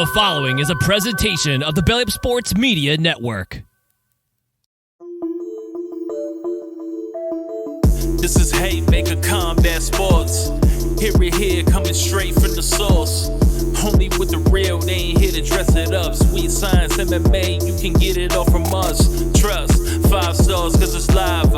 The following is a presentation of the Belly Up Sports Media Network. This is Haymaker Combat Sports. Hear it here, coming straight from the source. Only with the real, they ain't here to dress it up. Sweet science, MMA, you can get it all from us. Trust, 5 stars cause it's live.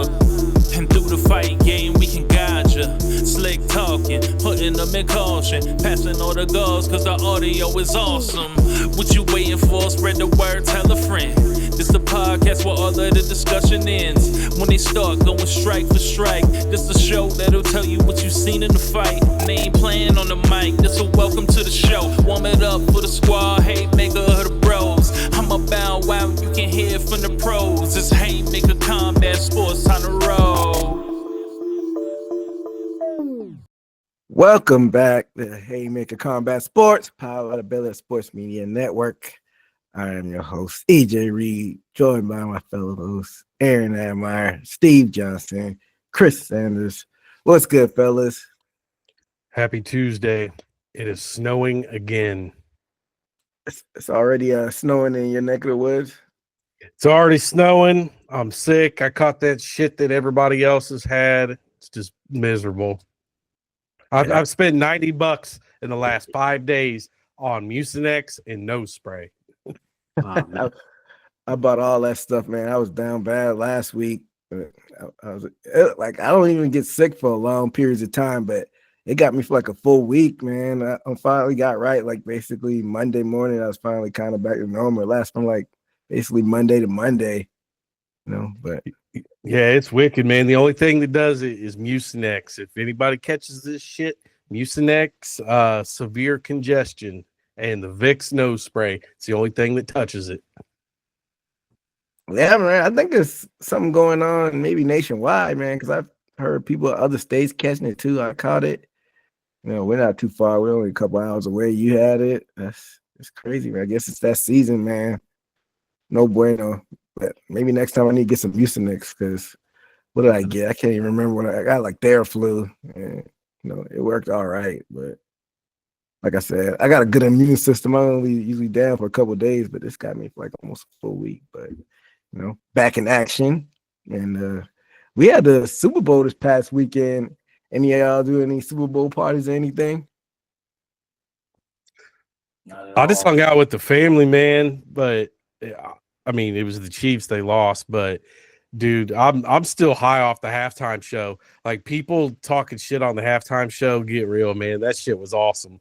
And through the fight game, we can guide ya. Slick talking, putting them in caution. Passing all the goals cause the audio is awesome. What you waiting for? Spread the word, tell a friend. This the podcast where all of the discussion ends. When they start going strike for strike, this the show that'll tell you what you seen in the fight. And they ain't playing on the mic, this a welcome to the show. Warm it up for the squad, Haymaker of the bros. I'm about wow, you can hear from the pros. It's Haymaker Combat Sports, time to roll. Welcome back to Haymaker Combat Sports, powered by the Belly Up Sports Media Network. I am your host, EJ Reed, joined by my fellow hosts, Aaron Admire, Steve Johnson, Chris Sanders. What's good, fellas? Happy Tuesday. It is snowing again. It's already snowing in your neck of the woods. It's already snowing. I'm sick. I caught that shit that everybody else has had. It's just miserable. I've spent $90 in the last 5 days on Mucinex and nose spray. I bought all that stuff, man. I was down bad last week. I was like, I don't even get sick for long periods of time, but it got me for like a full week, man. I finally got right. Like basically Monday morning, I was finally kind of back to normal. It lasted from like basically Monday to Monday, but yeah, it's wicked, man. The only thing that does it is Mucinex. If anybody catches this shit, Mucinex, severe congestion, and the Vicks nose spray. It's the only thing that touches it. Yeah, man. I think there's something going on maybe nationwide, man, because I've heard people in other states catching it too. I caught it. We're not too far. We're only a couple hours away. You had it. It's crazy, man. I guess it's that season, man. No bueno. But maybe next time I need to get some Mucinex because what did I get? I can't even remember what I got, like Theraflu. And, it worked all right. But like I said, I got a good immune system. I'm only usually down for a couple of days, but this got me for like almost a full week. But, back in action. And we had the Super Bowl this past weekend. Any of y'all do any Super Bowl parties or anything? I just hung out with the family, man. But I mean, it was the Chiefs. They lost, but dude, I'm still high off the halftime show. Like people talking shit on the halftime show, get real, man. That shit was awesome.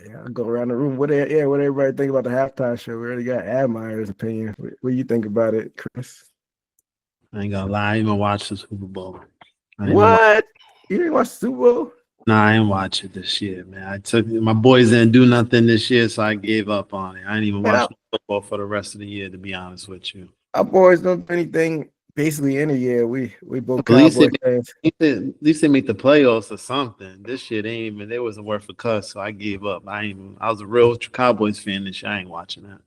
Yeah, I'll go around the room. What everybody think about the halftime show? We already got Admire's opinion. What do you think about it, Chris? I ain't gonna lie, I didn't even watch the Super Bowl. What? You didn't watch the Super Bowl? Nah, I didn't watch it this year, man. My boys didn't do nothing this year, so I gave up on it. I didn't even watch football for the rest of the year, to be honest with you. Our boys don't do anything basically in a year. We both Cowboy fans. At least they make the playoffs or something. This shit ain't even. They wasn't worth a cuss, so I gave up. I was a real Cowboys fan this year. I ain't watching that.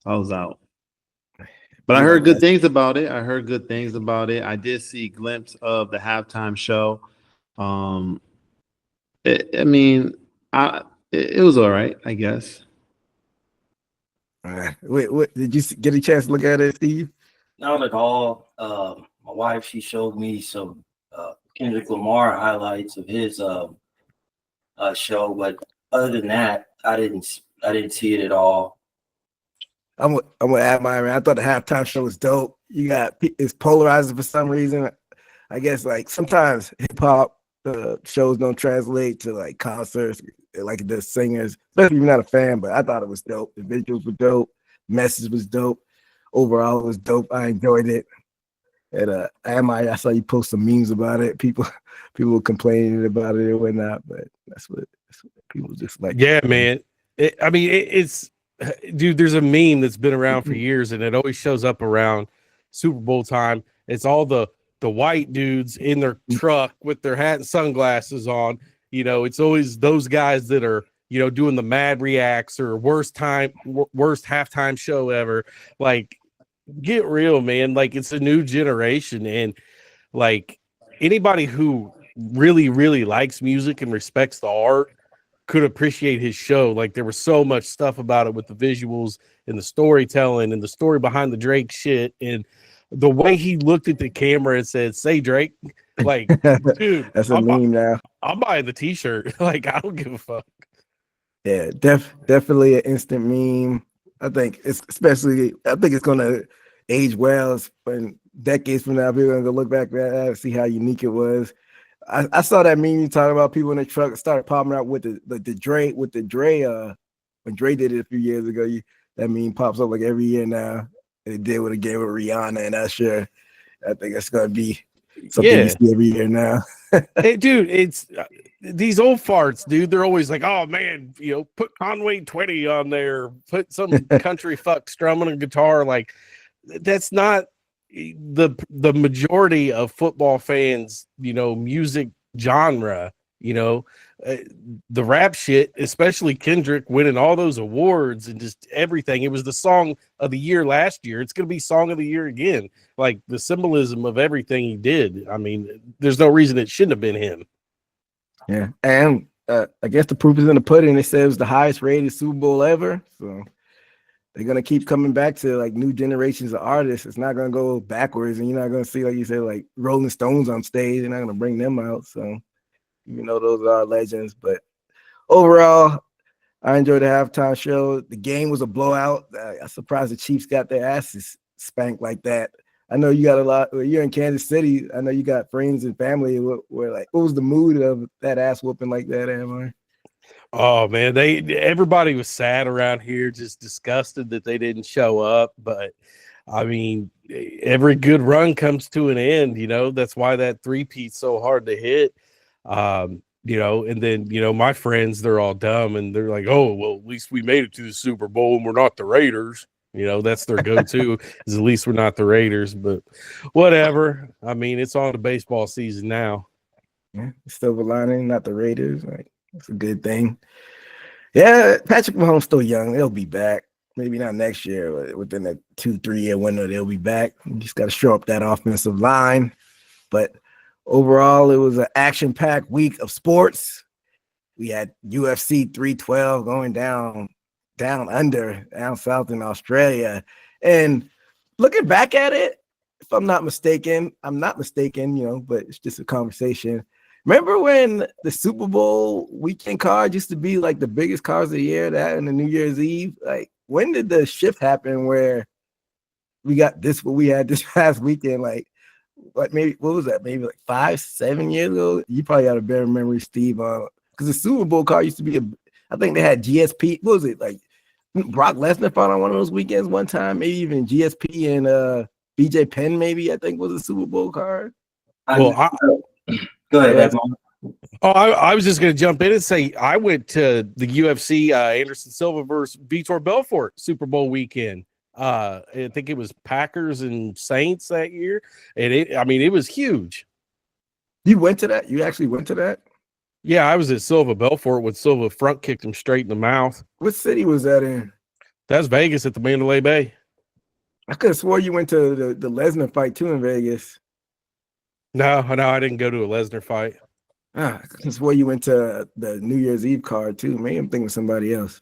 I was out. But I heard good things about it. I did see a glimpse of the halftime show. It was all right, I guess. What did you get a chance to look at it, Steve? Not at all. My wife, she showed me some Kendrick Lamar highlights of his show, but other than that, I didn't see it at all. I'm gonna add mine. I thought the halftime show was dope. It's polarizing for some reason. I guess like sometimes hip hop shows don't translate to like concerts, like the singers, especially if you're not a fan. But I thought it was dope. The visuals were dope. The message was dope. Overall, it was dope. I enjoyed it. And I saw you post some memes about it. People were complaining about it and whatnot. But that's what people just like. Yeah, man. It's. Dude, there's a meme that's been around for years, and it always shows up around Super Bowl time. It's all the white dudes in their truck with their hat and sunglasses on. It's always those guys that are, doing the mad reacts or worst halftime show ever. Like, get real, man. Like, it's a new generation, and like anybody who really, really likes music and respects the art, could appreciate his show. Like there was so much stuff about it with the visuals and the storytelling and the story behind the Drake shit and the way he looked at the camera and said, "Say Drake," like, dude, That's a meme now. I'm buying the T-shirt. Like I don't give a fuck. Yeah, definitely an instant meme. I think it's gonna age well. When decades from now, people are gonna look back at that and see how unique it was. I saw that meme you talking about people in the truck started popping out with the Dre when Dre did it a few years ago. That meme pops up like every year now. They did with a game with Rihanna and Usher. I think it's gonna be something you see every year now. Hey, dude, it's these old farts, dude. They're always like, "Oh man, put Conway 20 on there, put some country fuck strumming a guitar." Like that's not the majority of football fans, music genre. The rap shit, especially Kendrick winning all those awards and just everything. It was the song of the year last year. It's going to be song of the year again. Like the symbolism of everything he did. I mean, there's no reason it shouldn't have been him. Yeah. And I guess the proof is in the pudding. It says it was the highest rated Super Bowl ever. So they're going to keep coming back to like new generations of artists. It's not going to go backwards. And you're not going to see, like you said, like Rolling Stones on stage. They're not going to bring them out. So those are legends, but overall, I enjoyed the halftime show. The game was a blowout. I'm surprised the Chiefs got their asses spanked like that. I know you got a lot. You're in Kansas City. I know you got friends and family. Where like, what was the mood of that ass whooping like that, Amar? Oh man, everybody was sad around here, just disgusted that they didn't show up. But I mean, every good run comes to an end. That's why that three-peat's so hard to hit. And then my friends, they're all dumb and they're like, "Oh well, at least we made it to the Super Bowl and we're not the Raiders." That's their go-to is at least we're not the Raiders. But whatever. I mean, it's on the baseball season now. Yeah, silver lining, not the Raiders. Like it's a good thing. Yeah, Patrick Mahomes still young. They'll be back. Maybe not next year, but within a 2-3 year window, they'll be back. You just got to show up that offensive line. But overall, it was an action-packed week of sports. We had UFC 312 going down south in Australia. And looking back at it, if I'm not mistaken, but it's just a conversation. Remember when the Super Bowl weekend card used to be like the biggest cards of the year, that and the New Year's Eve? Like, when did the shift happen where we got what we had this past weekend? Like, what was that? Maybe like 5-7 years ago. You probably got a better memory, Steve. Because the Super Bowl card used to be I think they had GSP. What was it like? Brock Lesnar fought on one of those weekends one time. Maybe even GSP and BJ Penn. Maybe I think was a Super Bowl card. Go ahead, Evan. I was just going to jump in and say I went to the UFC Anderson Silva versus Vitor Belfort Super Bowl weekend. I think it was Packers and Saints that year, and it was huge. You went to that? You actually went to that? Yeah, I was at Silva Belfort when Silva front kicked him straight in the mouth. What city was that in? That's Vegas at the Mandalay Bay. I could have swore you went to the Lesnar fight too in Vegas. No, I didn't go to a Lesnar fight. I could have swore you went to the New Year's Eve card too. Maybe I'm thinking of somebody else.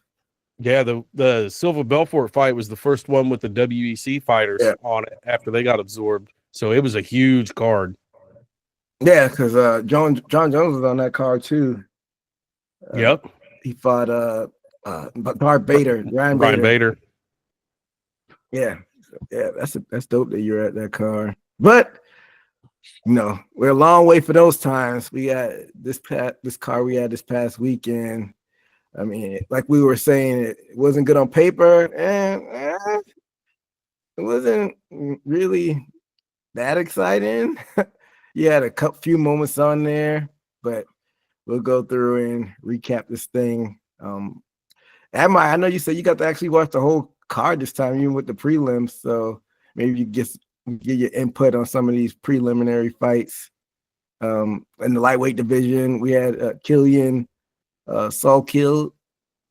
Yeah, the Silva Belfort fight was the first one with the WEC fighters on it after they got absorbed. So it was a huge card. Yeah, because John Jones was on that card too. Yep. He fought Darth Bader, Ryan Bader. Yeah, that's dope that you're at that card. But we're a long way for those times. We got this card we had this past weekend. I mean, like we were saying, it wasn't good on paper, and it wasn't really that exciting. You had a few moments on there, but we'll go through and recap this thing. I know you said you got to actually watch the whole card this time, even with the prelims. So maybe you get your input on some of these preliminary fights. In the lightweight division, we had Killian Saul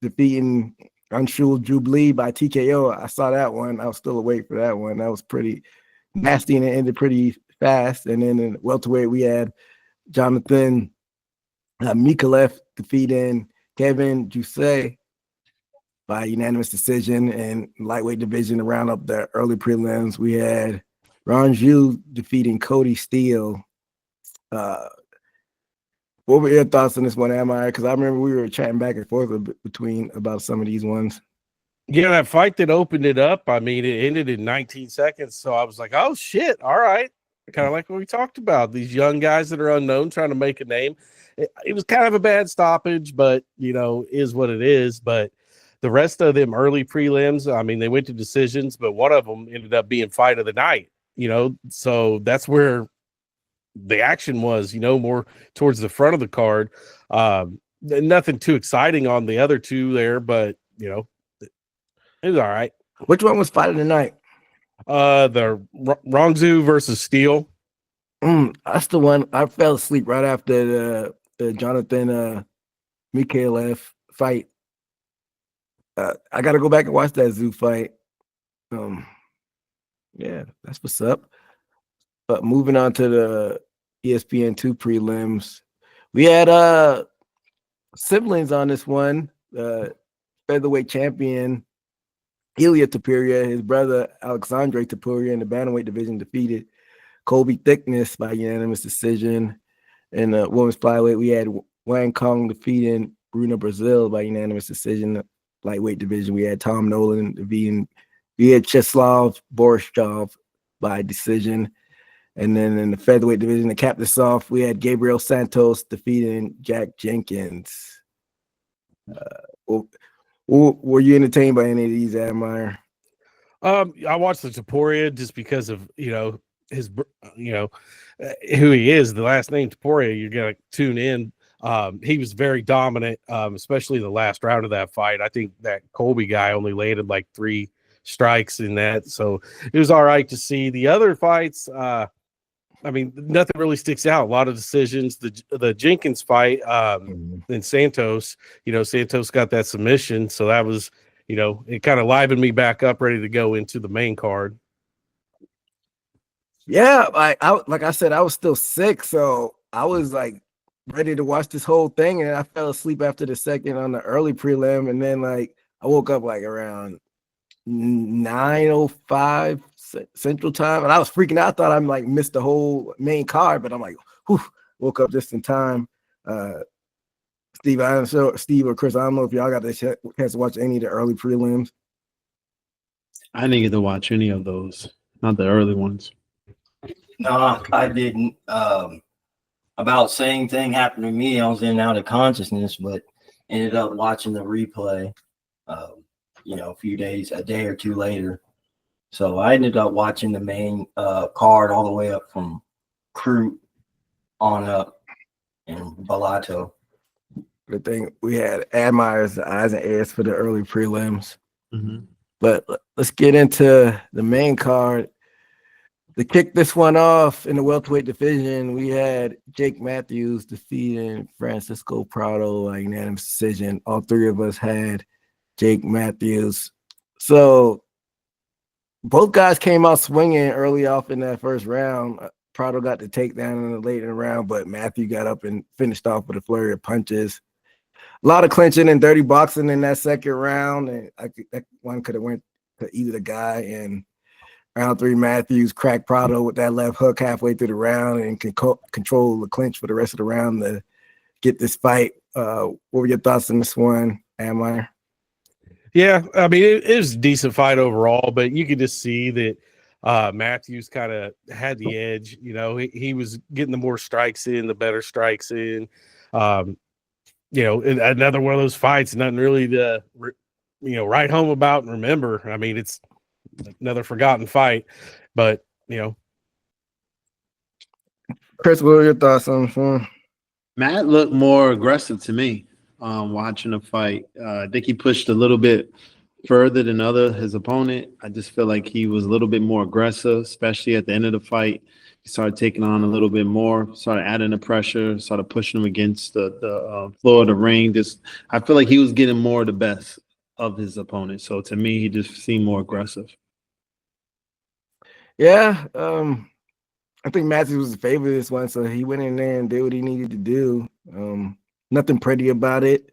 defeating Anshul Jubilee by TKO. I saw that one. I was still awake for that one. That was pretty nasty and it ended pretty fast. And then in welterweight, we had Jonathan Mikalev defeating Kevin Jousset by unanimous decision, and lightweight division to round up the early prelims. We had Ranju defeating Cody Steele. What were your thoughts on this one, Amir? Because I remember we were chatting back and forth between about some of these ones. Yeah, that fight that opened it up, I mean, it ended in 19 seconds. So I was like, oh, shit. All right. Kind of like what we talked about. These young guys that are unknown trying to make a name. It was kind of a bad stoppage, but, is what it is. But the rest of them early prelims, I mean, they went to decisions, but one of them ended up being fight of the night, So that's where the action was, more towards the front of the card. Nothing too exciting on the other two there, but, it was all right. Which one was fight of the night? The Rongzu versus Steele. That's the one. I fell asleep right after the Jonathan Mikhailov fight. I got to go back and watch that Zoo fight. Yeah, that's what's up. But moving on to the ESPN2 prelims, we had siblings on this one. Featherweight champion Ilya Topuria, his brother Alexandre Topuria in the bantamweight division defeated Colby Thickness by unanimous decision. In the women's flyweight, we had Wang Kong defeating Bruna Brazil by unanimous decision. Lightweight division, we had Tom Nolan defeating Vyacheslav Borshchov by decision. And then in the featherweight division, to cap this off, we had Gabriel Santos defeating Jack Jenkins. Were you entertained by any of these, Admire? I watched the Topuria just because of his who he is. The last name Topuria, you're gonna tune in. He was very dominant, especially the last round of that fight. I think that Colby guy only landed like 3 strikes in that, so it was all right to see. The other fights, I mean, nothing really sticks out. A lot of decisions. The Jenkins fight, and Santos, Santos got that submission. So that was, it kind of livened me back up, ready to go into the main card. Yeah, like I said, I was still sick. So I was like ready to watch this whole thing. And I fell asleep after the second on the early prelim. And then like I woke up like around 9:05 Central Time, and I was freaking out. I thought I like missed the whole main card, but I'm like, whew, woke up just in time. Steve, I'm sure Steve or Chris, I don't know if y'all got the chance to watch any of the early prelims. I didn't get to watch any of those, not the early ones. No, I didn't. About same thing happened to me. I was in and out of consciousness, but ended up watching the replay. A day or two later. So I ended up watching the main card all the way up from Crute on up and Balato. Good thing we had Admire's eyes and ears for the early prelims. Mm-hmm. But let's get into the main card. To kick this one off in the welterweight division, we had Jake Matthews defeating Francisco Prado by unanimous decision. All 3 of us had Jake Matthews. So both guys came out swinging early off in that first round. Prado got the takedown in the later round, but Matthew got up and finished off with a flurry of punches. A lot of clinching and dirty boxing in that second round, and that one could have went to either guy. And round 3, Matthews cracked Prado with that left hook halfway through the round and control the clinch for the rest of the round to get this fight. What were your thoughts on this one, Amir? Yeah, I mean, it was a decent fight overall, but you could just see that Matthews kind of had the edge. He was getting the more strikes in, the better strikes in. Another one of those fights, nothing really to, write home about and remember. I mean, it's another forgotten fight, but, Chris, what were your thoughts on this one? Matt looked more aggressive to me watching the fight. I think he pushed a little bit further than his opponent. I just feel like he was a little bit more aggressive, especially at the end of the fight. He started taking on a little bit more, started adding the pressure, started pushing him against the floor of the ring. I feel like he was getting more of the best of his opponent. So to me, he just seemed more aggressive. Yeah, I think Matthews was the favorite of this one, so he went in there and did what he needed to do. Nothing pretty about it.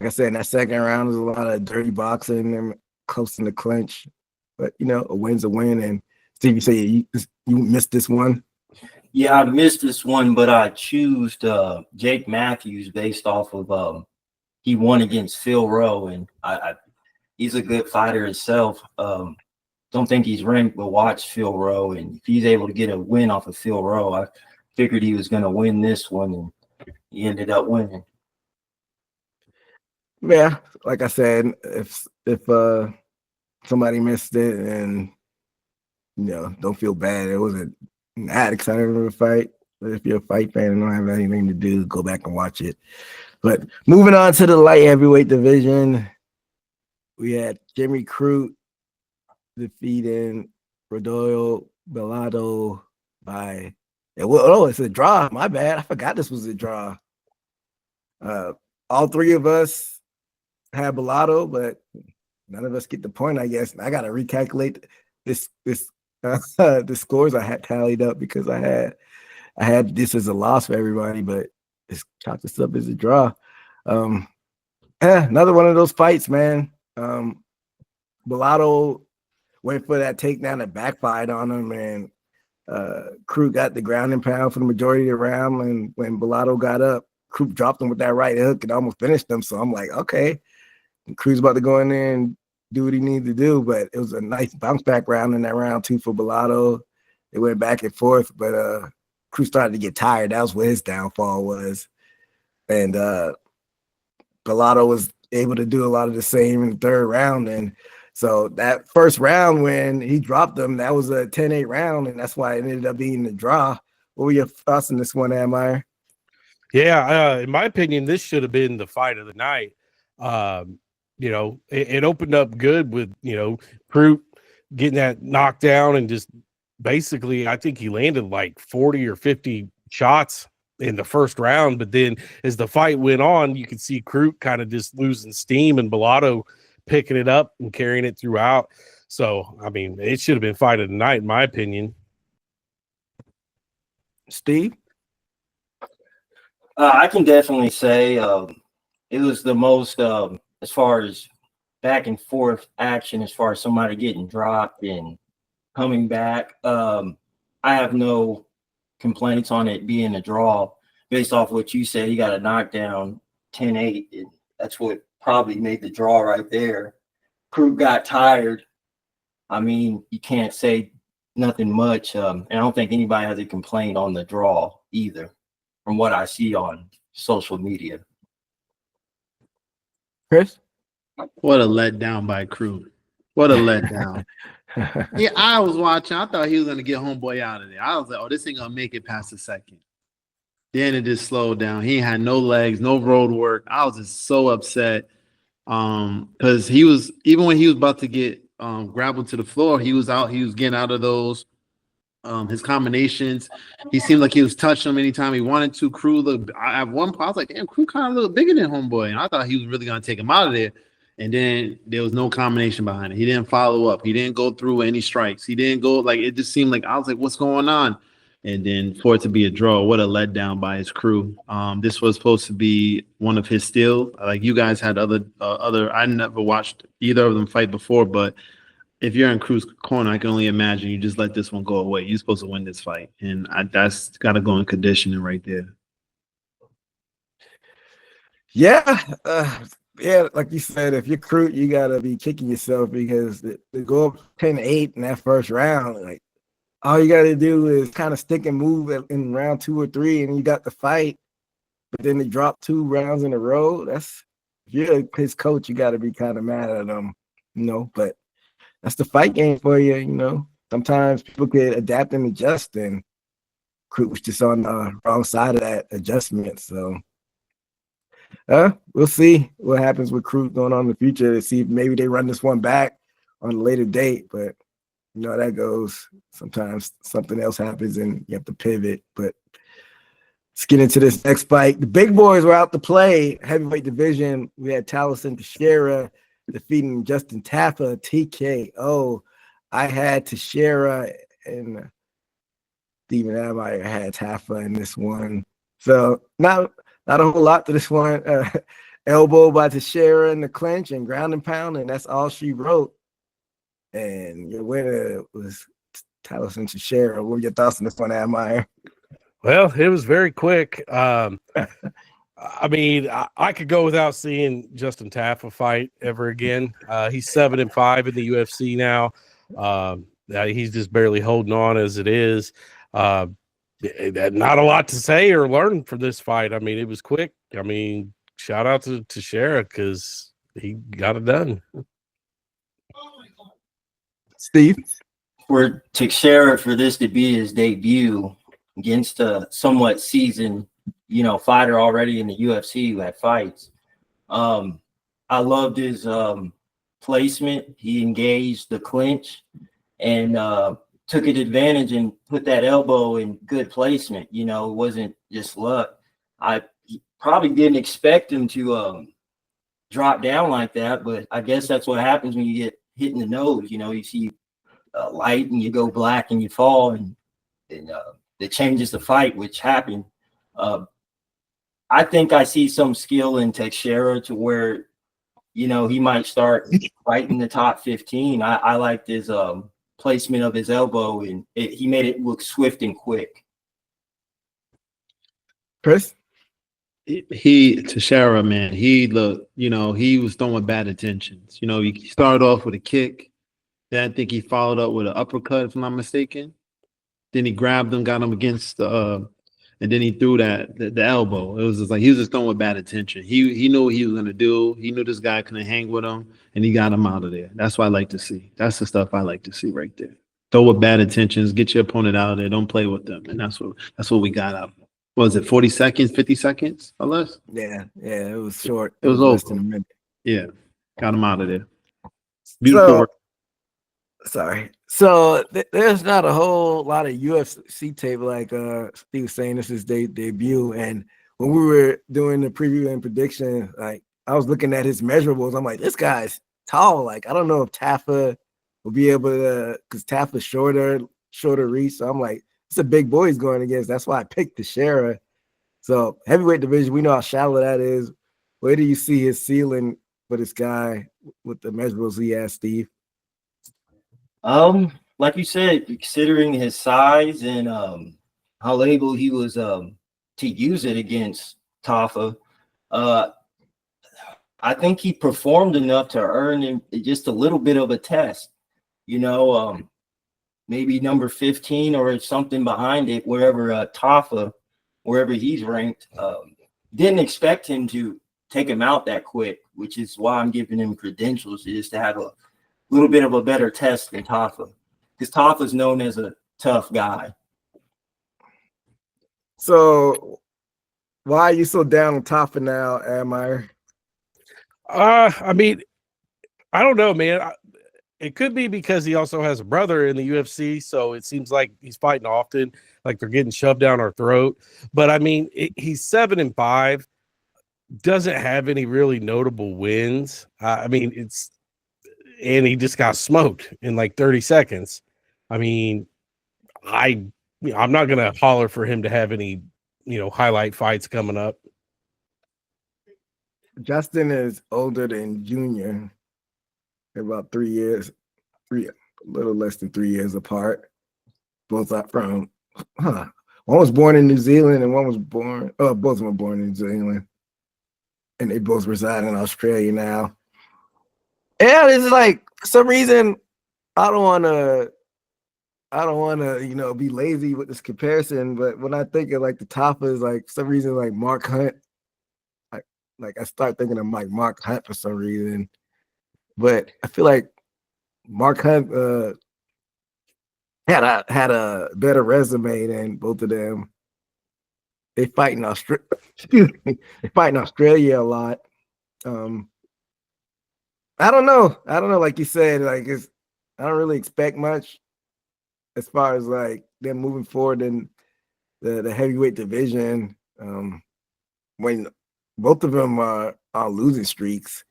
like I said, in that second round, there's a lot of dirty boxing and close in the clinch. But a win's a win. And Steve, you say you missed this one. Yeah, I missed this one, but I choose Jake Matthews based off of he won against Phil Rowe, and he's a good fighter himself. Don't think he's ranked, but watch Phil Rowe, and if he's able to get a win off of Phil Rowe, I figured he was going to win this one, and he ended up winning. Yeah, like I said, if somebody missed it, and don't feel bad. It wasn't that exciting of a fight. But if you're a fight fan and don't have anything to do, go back and watch it. But moving on to the light heavyweight division, we had Jimmy Crute defeating Rodolfo Bellato by it's a draw. My bad. I forgot this was a draw. All three of us had Bellato, but none of us get the point, I guess. I gotta recalculate the scores I had tallied up because I had this as a loss for everybody, but it's chalked this up as a draw. Another one of those fights, man. Bellato went for that takedown that backfired on him, and Crute got the ground and pound for the majority of the round. And when Bellato got up, Crute dropped him with that right hook and almost finished him. So I'm like, okay, Crute's about to go in there and do what he needs to do. But it was a nice bounce back round in that round too for Bellato. It went back and forth, but Crute started to get tired. That was where his downfall was. And Bellato was able to do a lot of the same in the third round. And so that first round when he dropped him, that was a 10-8 round, and that's why it ended up being the draw. What were your thoughts on this one, Admire? Yeah, in my opinion, this should have been the fight of the night. It opened up good with, Crute getting that knockdown and just basically, I think he landed like 40 or 50 shots in the first round. But then as the fight went on, you could see Crute kind of just losing steam and Bellato picking it up and carrying it throughout. So, I mean, it should have been fight of the night, in my opinion. Steve? I can definitely say it was the most, as far as back and forth action, as far as somebody getting dropped and coming back. I have no complaints on it being a draw based off what you said. He got a knockdown 10-8. That's what probably made the draw right there. Crute got tired. I mean, you can't say nothing much. And I don't think anybody has a complaint on the draw either, from what I see on social media. Chris? What a letdown by Crute. What a letdown. Yeah, I was watching. I thought he was going to get homeboy out of there. I was like, oh, this ain't going to make it past the second. Then it just slowed down. He had no legs, no road work. I was just so upset because he was, even when he was about to get grappled to the floor, he was getting out of those, his combinations. He seemed like he was touching him anytime he wanted to. Crute at one point, I was like, damn, Crute kind of looked bigger than homeboy. And I thought he was really going to take him out of there. And then there was no combination behind it. He didn't follow up. He didn't go through any strikes. He didn't go, like, it just seemed like, I was like, what's going on? And then for it to be a draw, what a letdown by his crew. This was supposed to be one of his steals. Like, you guys had other, I never watched either of them fight before, but if you're in Crute's corner, I can only imagine you just let this one go away. You're supposed to win this fight. And that's got to go in conditioning right there. Yeah. Yeah, like you said, if you're Crute, you got to be kicking yourself because to go up 10-8 in that first round, like, all you got to do is kind of stick and move in round 2 or 3, and you got the fight. But then they drop 2 rounds in a row. If you're his coach, you got to be kind of mad at him, But that's the fight game for you, Sometimes people can adapt and adjust, and Crute was just on the wrong side of that adjustment. So, we'll see what happens with Crute going on in the future to see if maybe they run this one back on a later date, but. How that goes. Sometimes something else happens and you have to pivot. But let's get into this next fight. The big boys were out to play heavyweight division. We had Taliesin Teixeira defeating Justin Tafa, TKO. I had Teixeira and Stephen Admire had Tafa in this one. So not a whole lot to this one. elbow by Teixeira in the clinch and ground and pound, and that's all she wrote. And your winner was Tyson Teixeira. What were your thoughts on this one, Admire? Well, it was very quick. I mean, I could go without seeing Justin Taffa fight ever again. He's 7-5 in the UFC now. He's just barely holding on as it is. Not a lot to say or learn from this fight. I mean, it was quick. I mean, shout out to Teixeira because he got it done. Steve? For Teixeira, for this to be his debut against a somewhat seasoned, fighter already in the UFC who had fights. I loved his placement. He engaged the clinch and took it advantage and put that elbow in good placement. It wasn't just luck. I probably didn't expect him to drop down like that, but I guess that's what happens when you get hit in the nose. You see light and you go black and you fall, and it changes the fight, which happened. I think I see some skill in Teixeira to where, he might start fighting the top 15. I liked his placement of his elbow, and he made it look swift and quick. Chris? Teixeira, man, he looked, he was throwing bad intentions. He started off with a kick. Then I think he followed up with an uppercut, if I'm not mistaken. Then he grabbed him, got him against and then he threw the elbow. It was just like he was just throwing with bad intention. He knew what he was gonna do. He knew this guy couldn't hang with him, and he got him out of there. That's what I like to see. That's the stuff I like to see right there. Throw with bad intentions, get your opponent out of there, don't play with them. And that's what we got out. What was it, 40 seconds, 50 seconds or less? Yeah, it was short. It was less over. than a minute. Yeah, got him out of there. Beautiful work. Sorry. So there's not a whole lot of UFC tape, like Steve was saying. This is their debut, and when we were doing the preview and prediction, like I was looking at his measurables. I'm like, this guy's tall. Like I don't know if Taffa will be able to, because Taffa's shorter reach. So I'm like, it's a big boy he's going against. That's why I picked Teixeira. So heavyweight division, we know how shallow that is. Where do you see his ceiling for this guy with the measurables he has, Steve? Like you said, considering his size and how able he was to use it against Taffa, I think he performed enough to earn him just a little bit of a test. Maybe number 15 or something behind it, wherever Taffa, wherever he's ranked. Didn't expect him to take him out that quick, which is why I'm giving him credentials, is to have a little bit of a better test than Taffa, because Taffa's known as a tough guy. So why are you so down on Taffa now, Admire? I mean, I don't know, man. It could be because he also has a brother in the UFC, so it seems like he's fighting often, like they're getting shoved down our throat. But I mean, he's 7-5, doesn't have any really notable wins. I mean, and he just got smoked in like 30 seconds. I mean, I'm not gonna holler for him to have any, highlight fights coming up. Justin is older than Junior. They're about 3 years, a little less than 3 years apart. Both are from, one was born in New Zealand and one was born, both of them were born in New Zealand. And they both reside in Australia now. Yeah, it's like, for some reason, I don't want to, be lazy with this comparison. But when I think of like the Taffa is like, for some reason, like Mark Hunt, like I start thinking of like Mark Hunt for some reason. But I feel like Mark Hunt had a better resume than both of them. They fight in Australia. They fight in Australia a lot. I don't know. Like you said, like I don't really expect much as far as like them moving forward in the heavyweight division. When both of them are on losing streaks.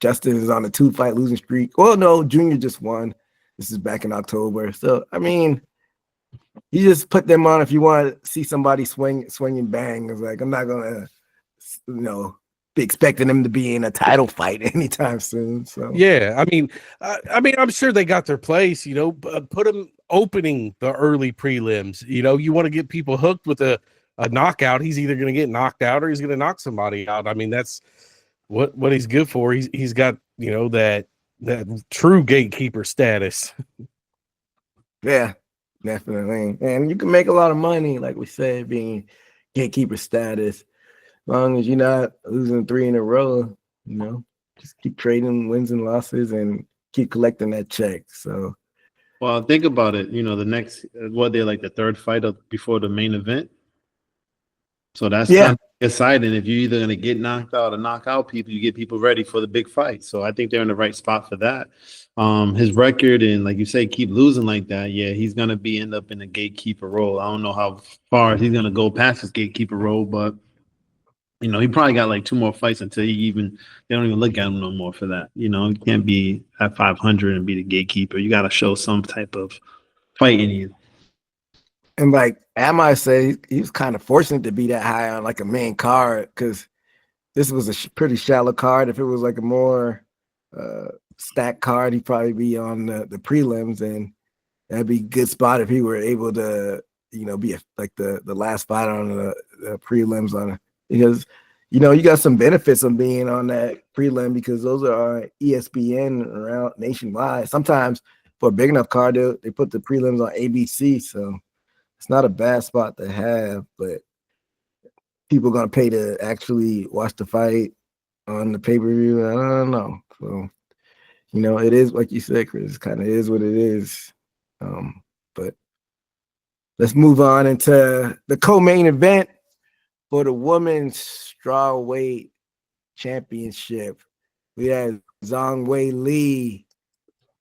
Justin is on a 2-fight losing streak. Well, no, Junior just won. This is back in October. So I mean, you just put them on if you want to see somebody swing and bang. It's like I'm not gonna, be expecting him to be in a title fight anytime soon. So Yeah, I mean, I'm sure they got their place. Put them opening the early prelims. You want to get people hooked with a knockout. He's either going to get knocked out or he's going to knock somebody out. I mean, that's what he's good for. He's got that true gatekeeper status. yeah, definitely. And you can make a lot of money, like we said, being gatekeeper status, as long as you're not losing 3 in a row. Just keep trading wins and losses and keep collecting that check. So, well, think about it. The next, they're like the third fight before the main event. So that's kind of exciting. If you're either going to get knocked out or knock out people, you get people ready for the big fight. So I think they're in the right spot for that. His record and, like you say, keep losing like that. Yeah, he's going to end up in a gatekeeper role. I don't know how far he's going to go past his gatekeeper role, but he probably got like 2 more fights until they don't even look at him no more for that. You can't be at 500 and be the gatekeeper. You got to show some type of fight in you. And like Amai said, he was kind of fortunate to be that high on like a main card, because this was a pretty shallow card. If it was like a more stacked card, he'd probably be on the prelims, and that'd be a good spot if he were able to, be like the last fight on the prelims because you got some benefits of being on that prelim, because those are on ESPN around nationwide. Sometimes for a big enough card, they put the prelims on ABC, so it's not a bad spot to have, but people are going to pay to actually watch the fight on the pay-per-view. I don't know. So, it is, like you said, Chris, it kind of is what it is. But let's move on into the co-main event for the women's strawweight championship. We had Zhang Wei Li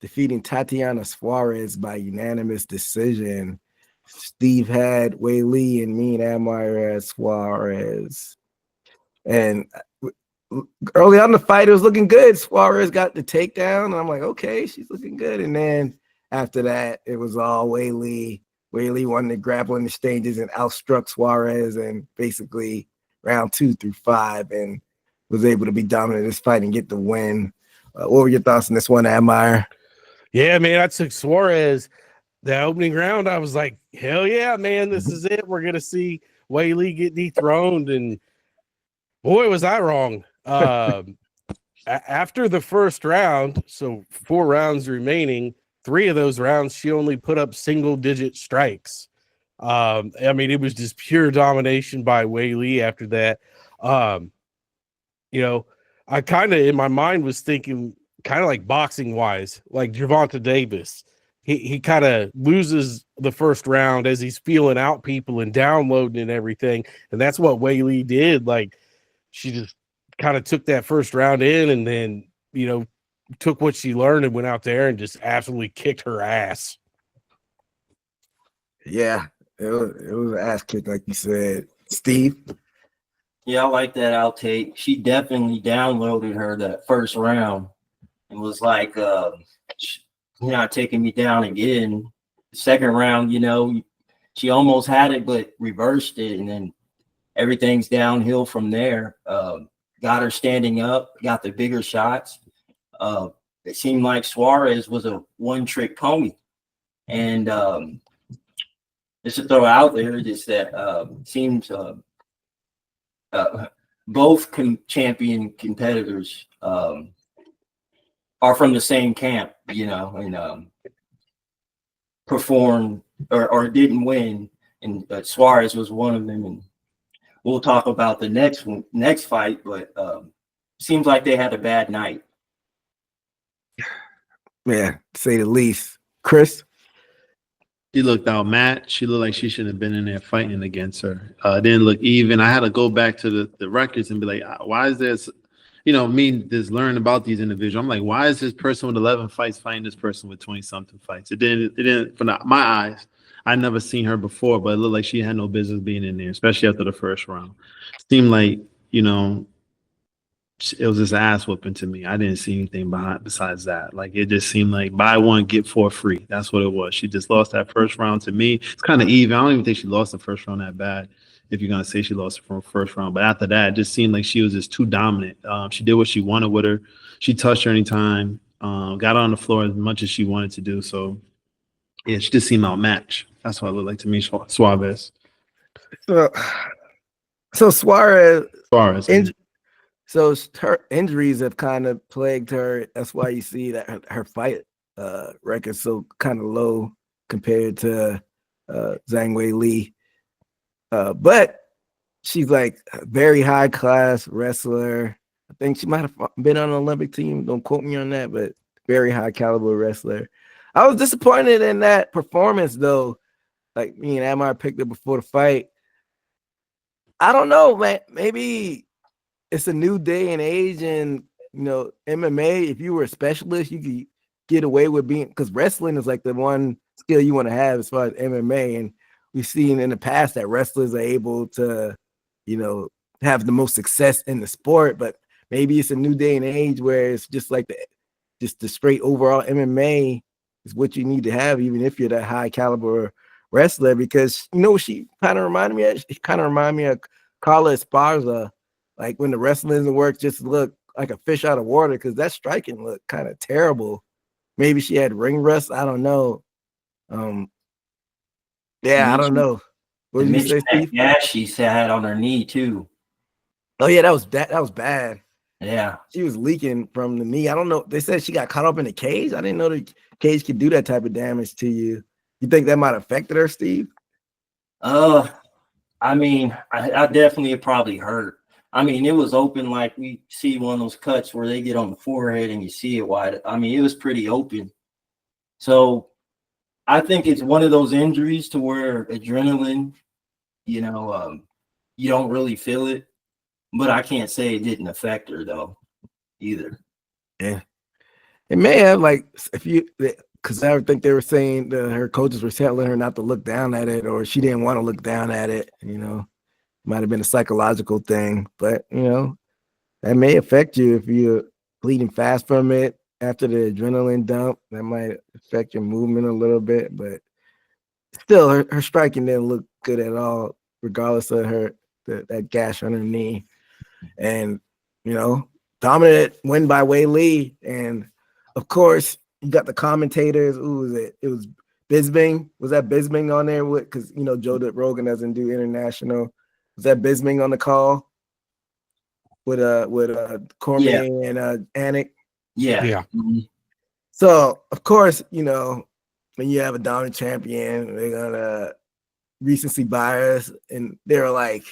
defeating Tatiana Suarez by unanimous decision. Steve had Wei Li and me and Amir as Suarez. And early on in the fight, it was looking good. Suarez got the takedown, and I'm like, okay, she's looking good. And then after that, it was all Wei Li. Wei Li won the grappling exchanges and outstruck Suarez and basically round 2 through 5, and was able to be dominant in this fight and get the win. What were your thoughts on this one, Amir? Yeah, man, I took Suarez. The opening round, I was like, hell yeah, man, this is it. We're going to see Wei Li get dethroned. And boy, was I wrong. After the first round, so 4 rounds remaining, 3 of those rounds, she only put up single-digit strikes. It was just pure domination by Wei Li after that. I kind of, in my mind, was thinking kind of like boxing-wise, like Gervonta Davis. He kind of loses the first round as he's feeling out people and downloading and everything. And that's what Wei Li did. Like, she just kind of took that first round in and then, took what she learned and went out there and just absolutely kicked her ass. Yeah, it was an ass kick, like you said. Steve? Yeah, I like that outtake. She definitely downloaded her that first round and was like, you're not taking me down again. Second round, she almost had it, but reversed it. And then everything's downhill from there. Got her standing up, got the bigger shots. It seemed like Suarez was a one-trick pony. And just to throw out there, just that seems both champion competitors are from the same camp, and performed or didn't win, and Suarez was one of them. And we'll talk about the next fight, but seems like they had a bad night. Yeah, to say the least. Chris? She looked outmatched. She looked like she shouldn't have been in there fighting against her. It didn't look even. I had to go back to the records and be like, why is this? Me just learn about these individuals. I'm like, why is this person with 11 fights fighting this person with 20-something fights? It didn't, from my eyes, I never seen her before, but it looked like she had no business being in there, especially after the first round. Seemed like, it was just ass whooping to me. I didn't see anything besides that. Like, it just seemed like buy one, get 4 free. That's what it was. She just lost that first round to me. It's kind of even. I don't even think she lost the first round that bad. if you're gonna say she lost from first round. But after that, it just seemed like she was just too dominant. She did what she wanted with her. She touched her anytime. Got on the floor as much as she wanted to do. So yeah, she just seemed outmatched. That's what it looked like to me, Suarez. So Suarez, Suarez. so her injuries have kind of plagued her. That's why you see that her fight record so kind of low compared to Zhang Wei Li. But she's like a very high class wrestler. I think she might have been on an Olympic team. Don't quote me on that, but very high caliber wrestler. I was disappointed in that performance though. Like me and Amar picked her before the fight. I don't know, man. Maybe it's a new day and age, and MMA. If you were a specialist, you could get away with being, because wrestling is like the one skill you want to have as far as MMA. And we've seen in the past that wrestlers are able to, have the most success in the sport. But maybe it's a new day and age where it's just like the straight overall MMA is what you need to have, even if you're that high caliber wrestler. Because she kind of reminded me of. She kind of reminded me of Carla Esparza. Like when the wrestling doesn't work, just look like a fish out of water, because that striking looked kind of terrible. Maybe she had ring rust. I don't know. Yeah, I don't know. What did you say, Steve? Yeah, she had on her knee too. Oh yeah, that was bad. Yeah, she was leaking from the knee. I don't know. They said she got caught up in the cage. I didn't know the cage could do that type of damage to you. You think that might have affected her, Steve? I mean, I definitely probably hurt. I mean, it was open, like we see one of those cuts where they get on the forehead and you see it wide. I mean, it was pretty open. So I think it's one of those injuries to where adrenaline, you don't really feel it. But I can't say it didn't affect her though, either. Yeah, it may have, like, because I think they were saying that her coaches were telling her not to look down at it, or she didn't want to look down at it. Might have been a psychological thing, but that may affect you if you're bleeding fast from it after the adrenaline dump. That might affect your movement a little bit, but still, her striking didn't look good at all, regardless of that gash on her knee. And dominant win by Wei Li, and of course you got the commentators. Who was it? It was Bisbing. Was that Bisbing on there? Because Joe Rogan doesn't do international. Was that Bisbing on the call with Cormier and Anik? Yeah. Mm-hmm. So of course, when you have a dominant champion, they're gonna recency bias, and they're like,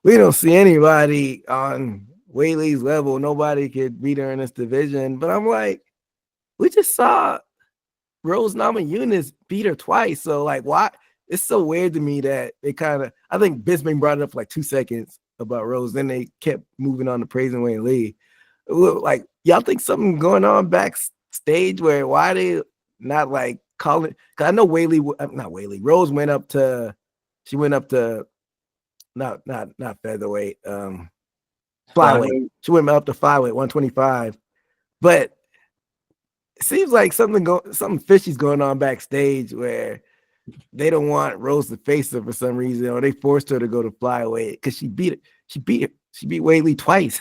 we don't see anybody on Wei Li's level. Nobody could beat her in this division. But I'm like, we just saw Rose Namajunas beat her twice. So like, why? It's so weird to me that they I think Bisping brought it up for like 2 seconds about Rose. Then they kept moving on to praising Wei Li. Like, y'all think something going on backstage where why they not like calling? Because I know Rose went up to, not featherweight, flyweight. She went up to flyweight, 125. But it seems like something fishy's going on backstage where they don't want Rose to face her for some reason, or they forced her to go to flyweight because she beat Wei Li twice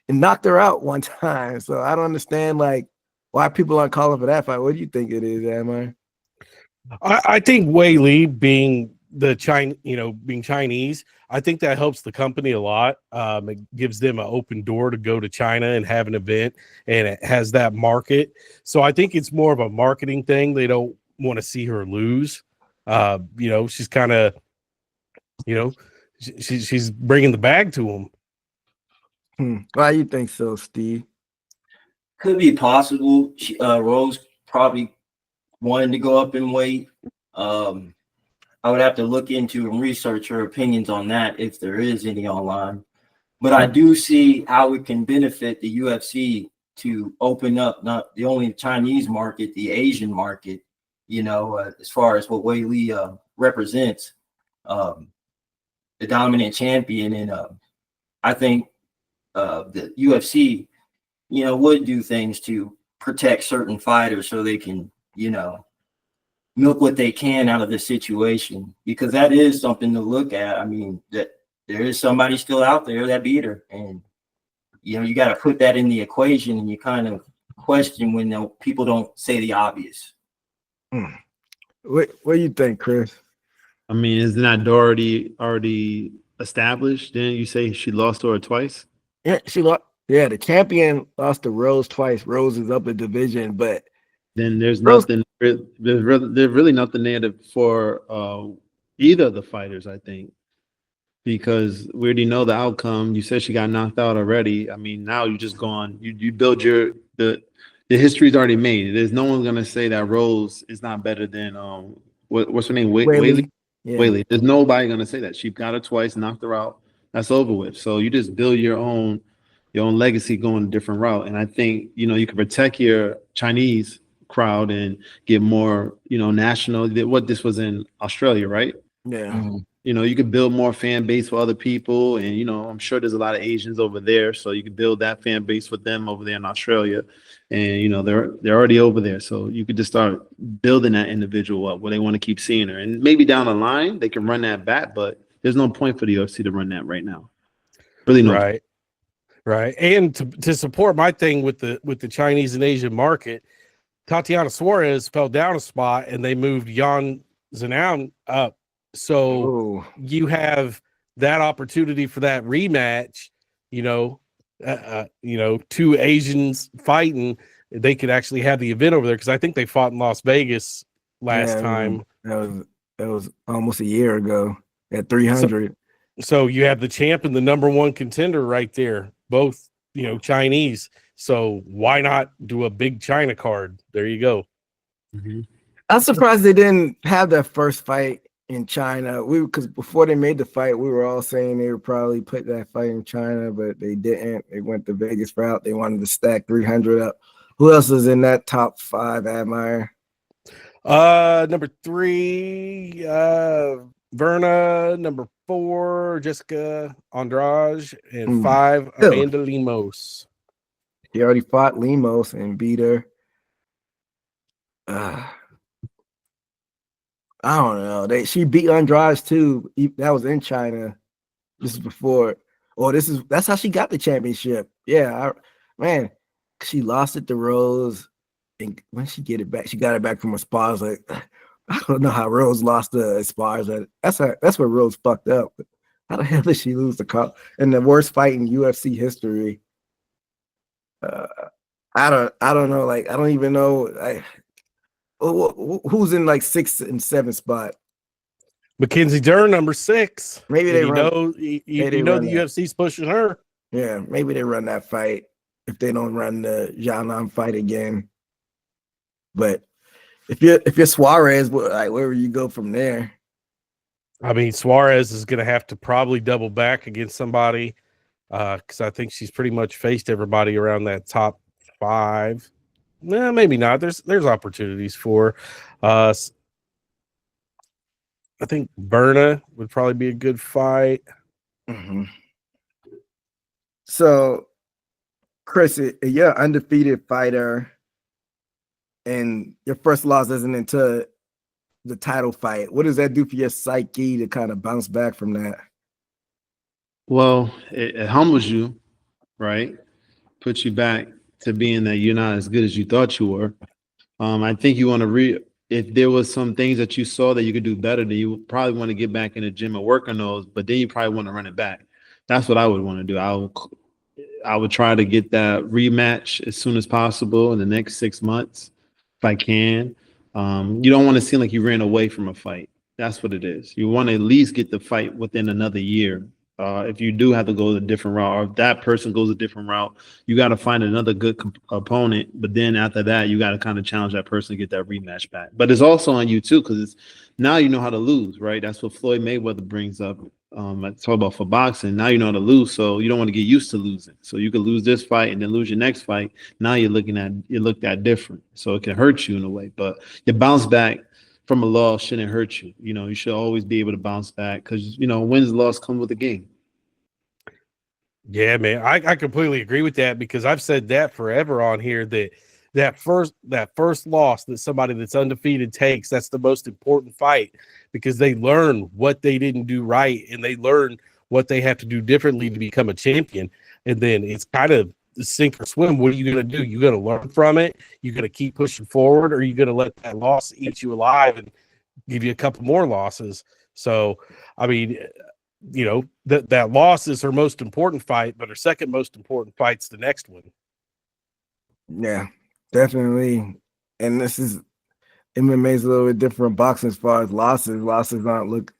and knocked her out one time. So I don't understand like why people aren't calling for that fight. What do you think it is, Amar? I think Wei Li being being Chinese, I think that helps the company a lot. It gives them an open door to go to China and have an event, and it has that market. So I think it's more of a marketing thing. They don't want to see her lose. She's kind of, she's bringing the bag to them. Why you think so, Steve? Could be possible. Rose probably wanted to go up in weight. I would have to look into and research her opinions on that if there is any online. But I do see how it can benefit the UFC to open up not the only Chinese market, the Asian market, as far as what Wei Li represents, the dominant champion. And I think the UFC, would do things to protect certain fighters so they can, milk what they can out of the situation, because that is something to look at. I mean, that there is somebody still out there that beat her, and you got to put that in the equation, and you kind of question when people don't say the obvious. What do you think, Chris? I mean, isn't that already established? Didn't you say she lost to her twice? Yeah, she lost. Yeah, the champion lost to Rose twice. Rose is up a division, but Then there's Rose, nothing. There's really nothing there for either of the fighters, I think, because we already know the outcome. You said she got knocked out already. I mean, now you just go on. You build the history's already made. There's no one's gonna say that Rose is not better than what's her name? Whaley. Yeah. Whaley. There's nobody gonna say that. She got her twice, knocked her out. That's over with. So you just build your own legacy going a different route. And I think you can protect your Chinese crowd and get more national. What this was in Australia, right? Yeah. Mm-hmm. You could build more fan base for other people, and I'm sure there's a lot of Asians over there, so you could build that fan base with them over there in Australia, and they're already over there, so you could just start building that individual up where they want to keep seeing her, and maybe down the line they can run that back, but there's no point for the UFC to run that right now. Really, no. Right. And to support my thing with the Chinese and Asian market, Tatiana Suarez fell down a spot, and they moved Yan Zhang up. So you have that opportunity for that rematch, two Asians fighting. They could actually have the event over there, because I think they fought in Las Vegas last time. That was almost a year ago at 300. So you have the champ and the number one contender right there, both Chinese. So why not do a big China card? There you go. Mm-hmm. I'm surprised they didn't have that first fight in China. Because before they made the fight, we were all saying they would probably put that fight in China, but they didn't. They went the Vegas route. They wanted to stack 300 up. Who else is in that top 5, Admire? Number 3, Verna. Number 4, Jessica Andrade, and 5, Amanda Lemos. He already fought Lemos and beat her. I don't know. She beat Andrade too. That was in China. This is before. That's how she got the championship. Yeah, she lost it to Rose, and when she get it back, she got it back from Esparza. I don't know how Rose lost to Esparza. That's where Rose fucked up. How the hell did she lose the cup in the worst fight in UFC history? I don't know. Like, I don't even know. Who's in like 6 and 7 spot? Mackenzie Dern, number 6. Maybe they run. The UFC's pushing her. Yeah, maybe they run that fight if they don't run the Jianan fight again. But if you're Suarez, where will you go from there? I mean, Suarez is going to have to probably double back against somebody, because I think she's pretty much faced everybody around that top 5. No, maybe not. There's opportunities for I think Berna would probably be a good fight. Mm-hmm. So, Chris, you're an undefeated fighter, and your first loss isn't into the title fight. What does that do for your psyche to kind of bounce back from that? Well, it humbles you, right? Puts you back to being that you're not as good as you thought you were. I think you want to if there was some things that you saw that you could do better, then you probably want to get back in the gym and work on those, but then you probably want to run it back. That's what I would want to do. I would try to get that rematch as soon as possible in the next 6 months, if I can. You don't want to seem like you ran away from a fight. That's what it is. You want to at least get the fight within another year. If you do have to go a different route, or if that person goes a different route, you got to find another good opponent. But then after that, you got to kind of challenge that person to get that rematch back. But it's also on you too, because now you know how to lose, right? That's what Floyd Mayweather brings up. I talk about for boxing. Now you know how to lose, so you don't want to get used to losing. So you could lose this fight and then lose your next fight. Now you're looked at different, so it can hurt you in a way. But your bounce back from a loss shouldn't hurt you. You should always be able to bounce back, because wins and loss come with the game. Yeah, man, I completely agree with that, because I've said that forever on here, that that first loss that somebody that's undefeated takes, that's the most important fight, because they learn what they didn't do right and they learn what they have to do differently to become a champion. And then it's kind of sink or swim. What are you going to do? You're going to learn from it. You're going to keep pushing forward, or you're going to let that loss eat you alive and give you a couple more losses. So, I mean, you know, that loss is her most important fight, but her second most important fight's the next one. Yeah, definitely. And this is MMA is a little bit different from boxing as far as losses. Losses don't look,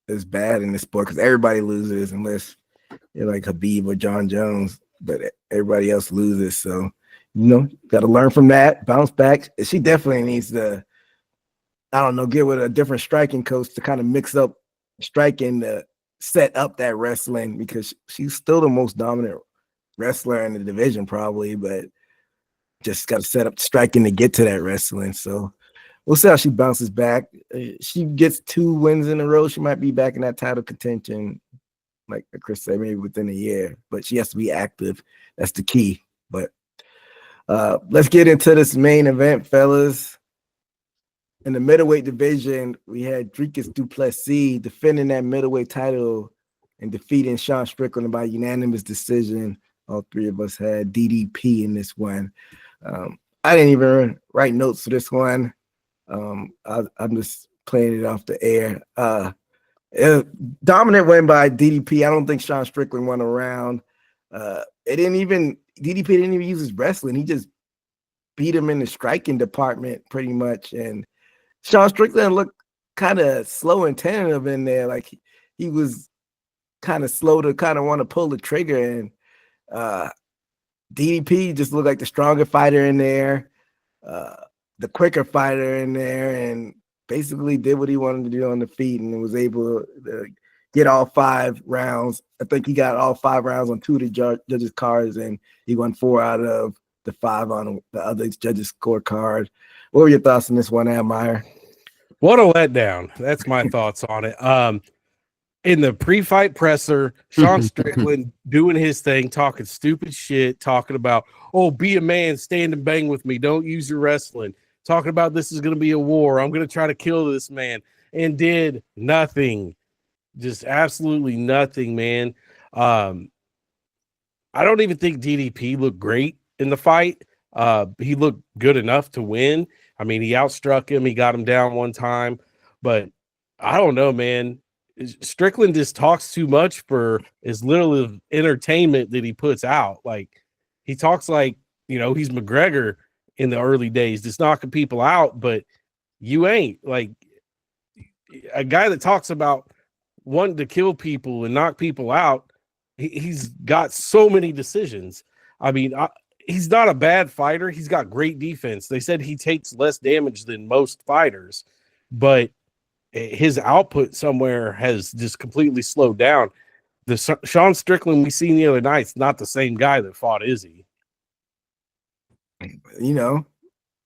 as bad in this sport because everybody loses unless you're like Khabib or John Jones, but everybody else loses. So, got to learn from that, bounce back. She definitely needs to, get with a different striking coach to kind of mix up striking to set up that wrestling, because she's still the most dominant wrestler in the division probably, but just got to set up striking to get to that wrestling. So we'll see how she bounces back. She gets 2 wins in a row, she might be back in that title contention, like Chris said, maybe within a year, but she has to be active. That's the key. But let's get into this main event, fellas. In the middleweight division, we had Dricus du Plessis defending that middleweight title and defeating Sean Strickland by unanimous decision. All 3 of us had DDP in this one. I didn't even write notes for this one. I'm just playing it off the air. Dominant win by DDP. I don't think Sean Strickland won a round. DDP didn't even use his wrestling. He just beat him in the striking department pretty much. And Sean Strickland looked kind of slow and tentative in there. Like he was kind of slow to kind of want to pull the trigger. And DDP just looked like the stronger fighter in there, the quicker fighter in there, and basically did what he wanted to do on the feet and was able to get all 5 rounds. I think he got all 5 rounds on 2 of the judges' cards, and he won 4 out of the 5 on the other judges' scorecard. What were your thoughts on this one, Admire? What a letdown. That's my thoughts on it. In the pre-fight presser, Sean Strickland doing his thing, talking stupid shit, talking about, be a man, stand and bang with me, don't use your wrestling, talking about this is going to be a war, I'm going to try to kill this man, and did nothing. Just absolutely nothing, man. I don't even think DDP looked great in the fight. He looked good enough to win. I mean, he outstruck him. He got him down one time. But I don't know, man. Strickland just talks too much for as little of entertainment that he puts out. Like, he talks like, he's McGregor in the early days, just knocking people out. But you ain't. Like, a guy that talks about wanting to kill people and knock people out, he's got so many decisions. I mean, he's not a bad fighter. He's got great defense. They said he takes less damage than most fighters, but his output somewhere has just completely slowed down. The Sean Strickland we seen the other night is not the same guy that fought Izzy. That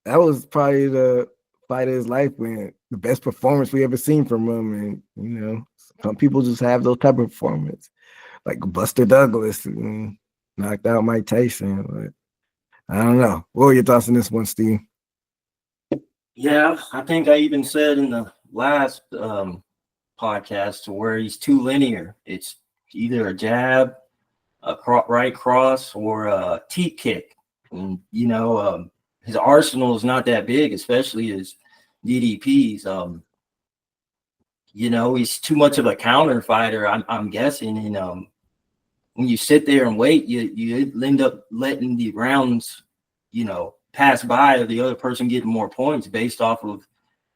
was probably the fight of his life, when the best performance we ever seen from him. And, some people just have those type of performance, like Buster Douglas and knocked out Mike Tyson. But I don't know. What were your thoughts on this one, Steve? Yeah, I think I even said in the last podcast to where he's too linear. It's either a jab, a right cross, or a teep kick. And, his arsenal is not that big, especially his DDP's. He's too much of a counter fighter, I'm guessing. And when you sit there and wait, you end up letting the rounds, pass by, or the other person getting more points based off of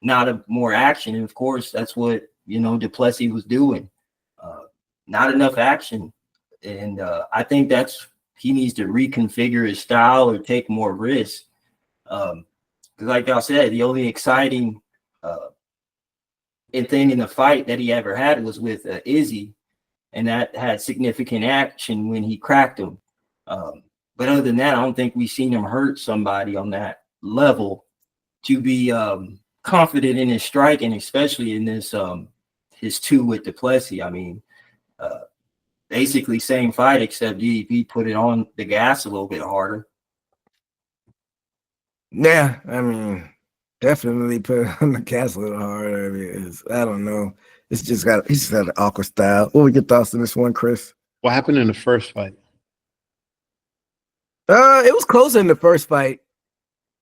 not more action. And of course, that's what du Plessis was doing. Not enough action, and I think he needs to reconfigure his style or take more risks. Because, like I said, the only exciting thing in the fight that he ever had was with Izzy, and that had significant action when he cracked him. But other than that, I don't think we've seen him hurt somebody on that level to be confident in his striking, especially in this his 2 with du Plessis. I mean, basically same fight, except DDP put it on the gas a little bit harder. Yeah, I mean, definitely put it on the cast a little harder. I mean, I don't know. He's just got an awkward style. What were your thoughts on this one, Chris? What happened in the first fight? It was closer in the first fight.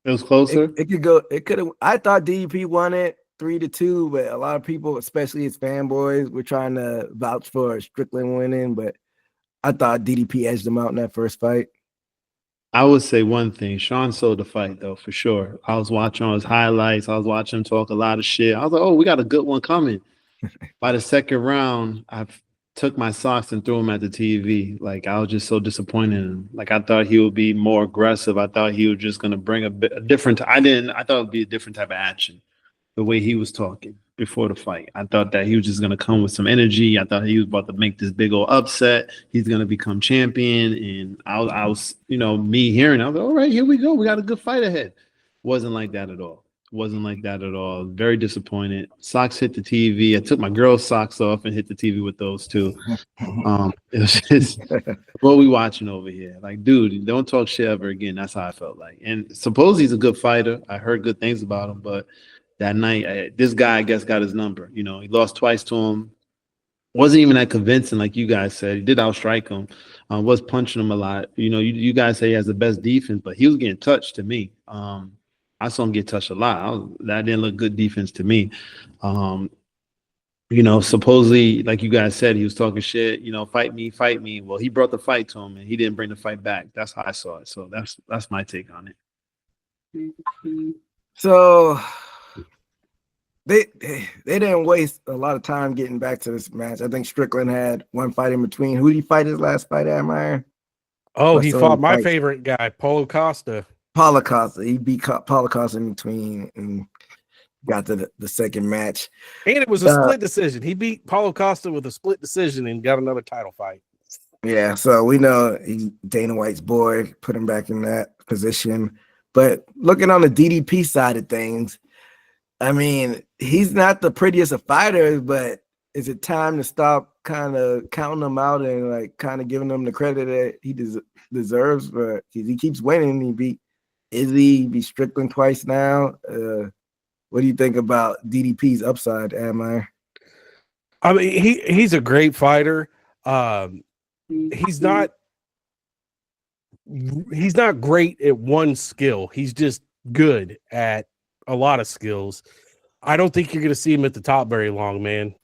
It was closer. It could go. It could have. I thought DDP won it 3-2, but a lot of people, especially his fanboys, were trying to vouch for Strickland winning. But I thought DDP edged him out in that first fight. I would say one thing. Sean sold the fight, though, for sure. I was watching all his highlights. I was watching him talk a lot of shit. I was like, oh, we got a good one coming. By the second round, I took my socks and threw them at the TV. Like, I was just so disappointed in him. Like, I thought he would be more aggressive. I thought he was just going to bring a different – I thought it would be a different type of action, the way he was talking before the fight. I thought that he was just going to come with some energy. I thought he was about to make this big old upset. He's going to become champion. And I was, me hearing, I was like, all right, here we go. We got a good fight ahead. Wasn't like that at all. Wasn't like that at all. Very disappointed. Socks hit the TV. I took my girl's socks off and hit the TV with those too. It was just what we watching over here. Like, dude, don't talk shit ever again. That's how I felt like. And suppose he's a good fighter. I heard good things about him, but that night, this guy, I guess, got his number. He lost twice to him. Wasn't even that convincing, like you guys said. He did outstrike him. Was punching him a lot. You guys say he has the best defense, but he was getting touched to me. I saw him get touched a lot. That didn't look good defense to me. Supposedly, like you guys said, he was talking shit. Fight me, fight me. Well, he brought the fight to him, and he didn't bring the fight back. That's how I saw it. So that's my take on it. So they didn't waste a lot of time getting back to this match. I think Strickland had one fight in between. Who did he fight his last fight at, Meyer? Oh, he fought my favorite guy, Paulo Costa. Paulo Costa. He beat Paulo Costa in between and got to the second match. And it was a split decision. He beat Paulo Costa with a split decision and got another title fight. Yeah, so we know he's Dana White's boy, put him back in that position. But looking on the DDP side of things, I mean, he's not the prettiest of fighters, but is it time to stop kind of counting him out and like kind of giving him the credit that he deserves? But he keeps winning. He beat Izzy, beat Strickland twice now. What do you think about DDP's upside, Amir? I mean, he's a great fighter. He's not great at one skill. He's just good at a lot of skills. I don't think you're going to see him at the top very long, man.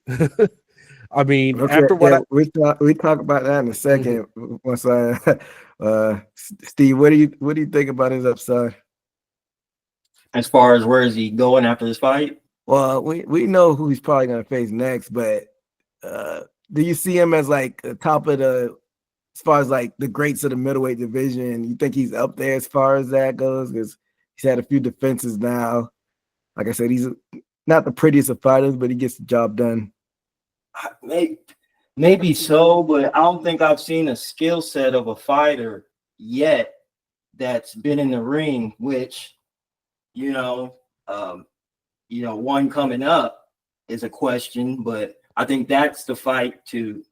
I mean, okay, after what we talk about that in a second. Once Steve, what do you think about his upside? As far as where is he going after this fight? Well, we know who he's probably going to face next, but do you see him as like the top of as far as like the greats of the middleweight division? You think he's up there as far as that goes? Because he's had a few defenses now. Like I said, he's not the prettiest of fighters, but he gets the job done. Maybe so, but I don't think I've seen a skill set of a fighter yet that's been in the ring, which, one coming up is a question, but I think that's the fight to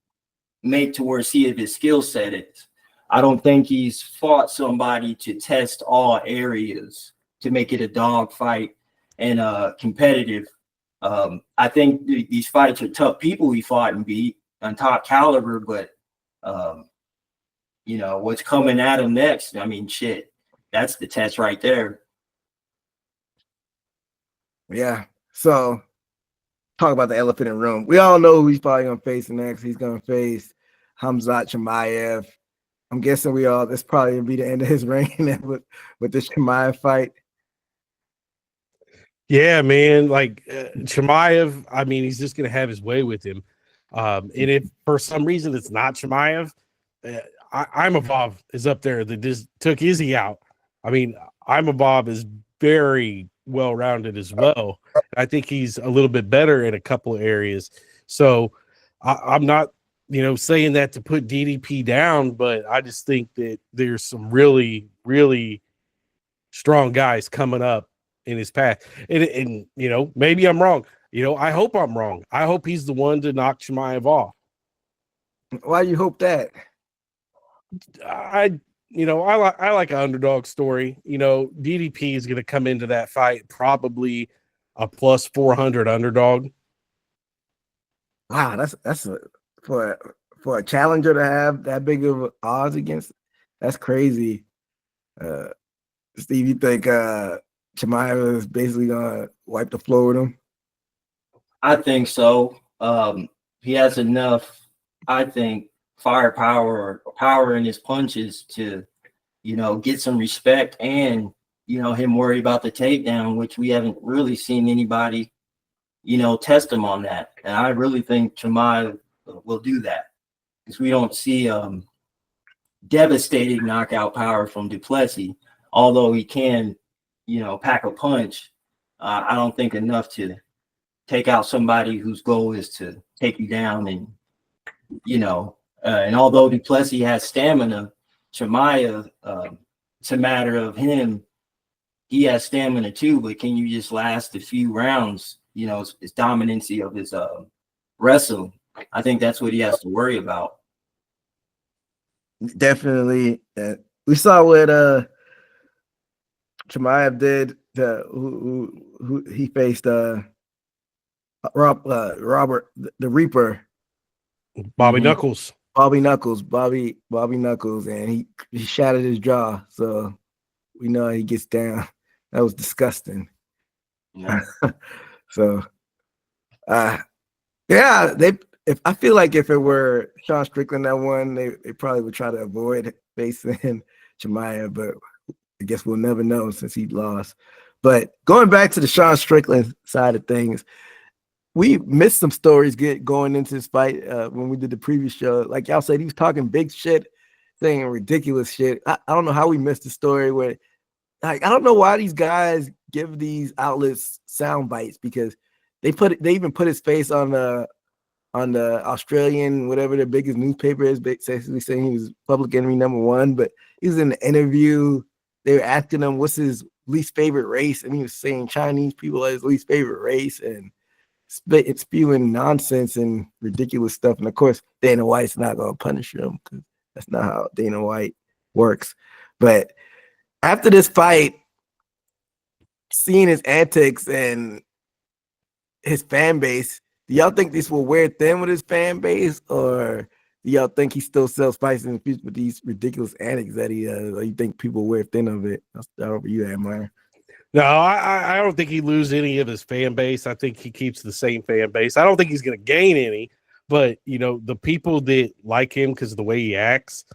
make to where see if his skill set is. I don't think he's fought somebody to test all areas to make it a dog fight and competitive. I think these fights are tough people he fought and beat on top caliber, but what's coming at him next? I mean, shit, that's the test right there. Yeah. So talk about the elephant in the room. We all know who he's probably going to face next. He's going to face Khamzat Chimaev. I'm guessing that's probably going to be the end of his reign with this Chimaev fight. Yeah, man. Like Chimaev, I mean, he's just going to have his way with him. And if for some reason it's not Chimaev, Imavov is up there that just took Izzy out. I mean, Imavov is very well-rounded as well. I think he's a little bit better in a couple of areas. So I'm not, saying that to put DDP down, but I just think that there's some really, really strong guys coming up in his path. And maybe I'm wrong. I hope I'm wrong. I hope he's the one to knock Chimaev off. Why you hope that? I like an underdog story. DDP is going to come into that fight probably a plus 400 underdog. Wow, that's for a challenger to have that big of odds against. That's crazy. Steve, you think Chimaev is basically gonna wipe the floor with him? I think so. He has enough, I think, firepower or power in his punches to, get some respect and, him worry about the takedown, which we haven't really seen anybody, test him on that. And I really think Chimaev will do that because we don't see devastating knockout power from Duplessis, although he can, pack a punch. I don't think enough to take out somebody whose goal is to take you down. And, and although Duplessis has stamina, Chimaev, it's a matter of him. He has stamina too, but can you just last a few rounds? His dominancy of his wrestling. I think that's what he has to worry about. Definitely. We saw what Chimaev did to who he faced Robert the Reaper. Bobby Knuckles. Bobby Knuckles, and he shattered his jaw. So we know how he gets down. That was disgusting. Yeah. So, I feel like if it were Sean Strickland that won, they probably would try to avoid facing Chimaev, but I guess we'll never know since he lost. But going back to the Sean Strickland side of things, we missed some stories going into this fight when we did the previous show. Like y'all said, he was talking big shit, saying ridiculous shit. I don't know how we missed the story where, like, I don't know why these guys give these outlets sound bites because they even put his face on the Australian, whatever the biggest newspaper is, basically saying he was public enemy number one. But he was in the interview. They were asking him what's his least favorite race, and he was saying Chinese people are his least favorite race, and spewing nonsense and ridiculous stuff. And of course, Dana White's not going to punish him because that's not how Dana White works. But after this fight, seeing his antics and his fan base, do y'all think this will wear thin with his fan base, or do y'all think he still sells fights in the future with these ridiculous antics that he does? Or you think people wear thin of it? I'll start over you, Admire. No, I don't think he loses any of his fan base. I think he keeps the same fan base. I don't think he's going to gain any, but the people that like him because of the way he acts,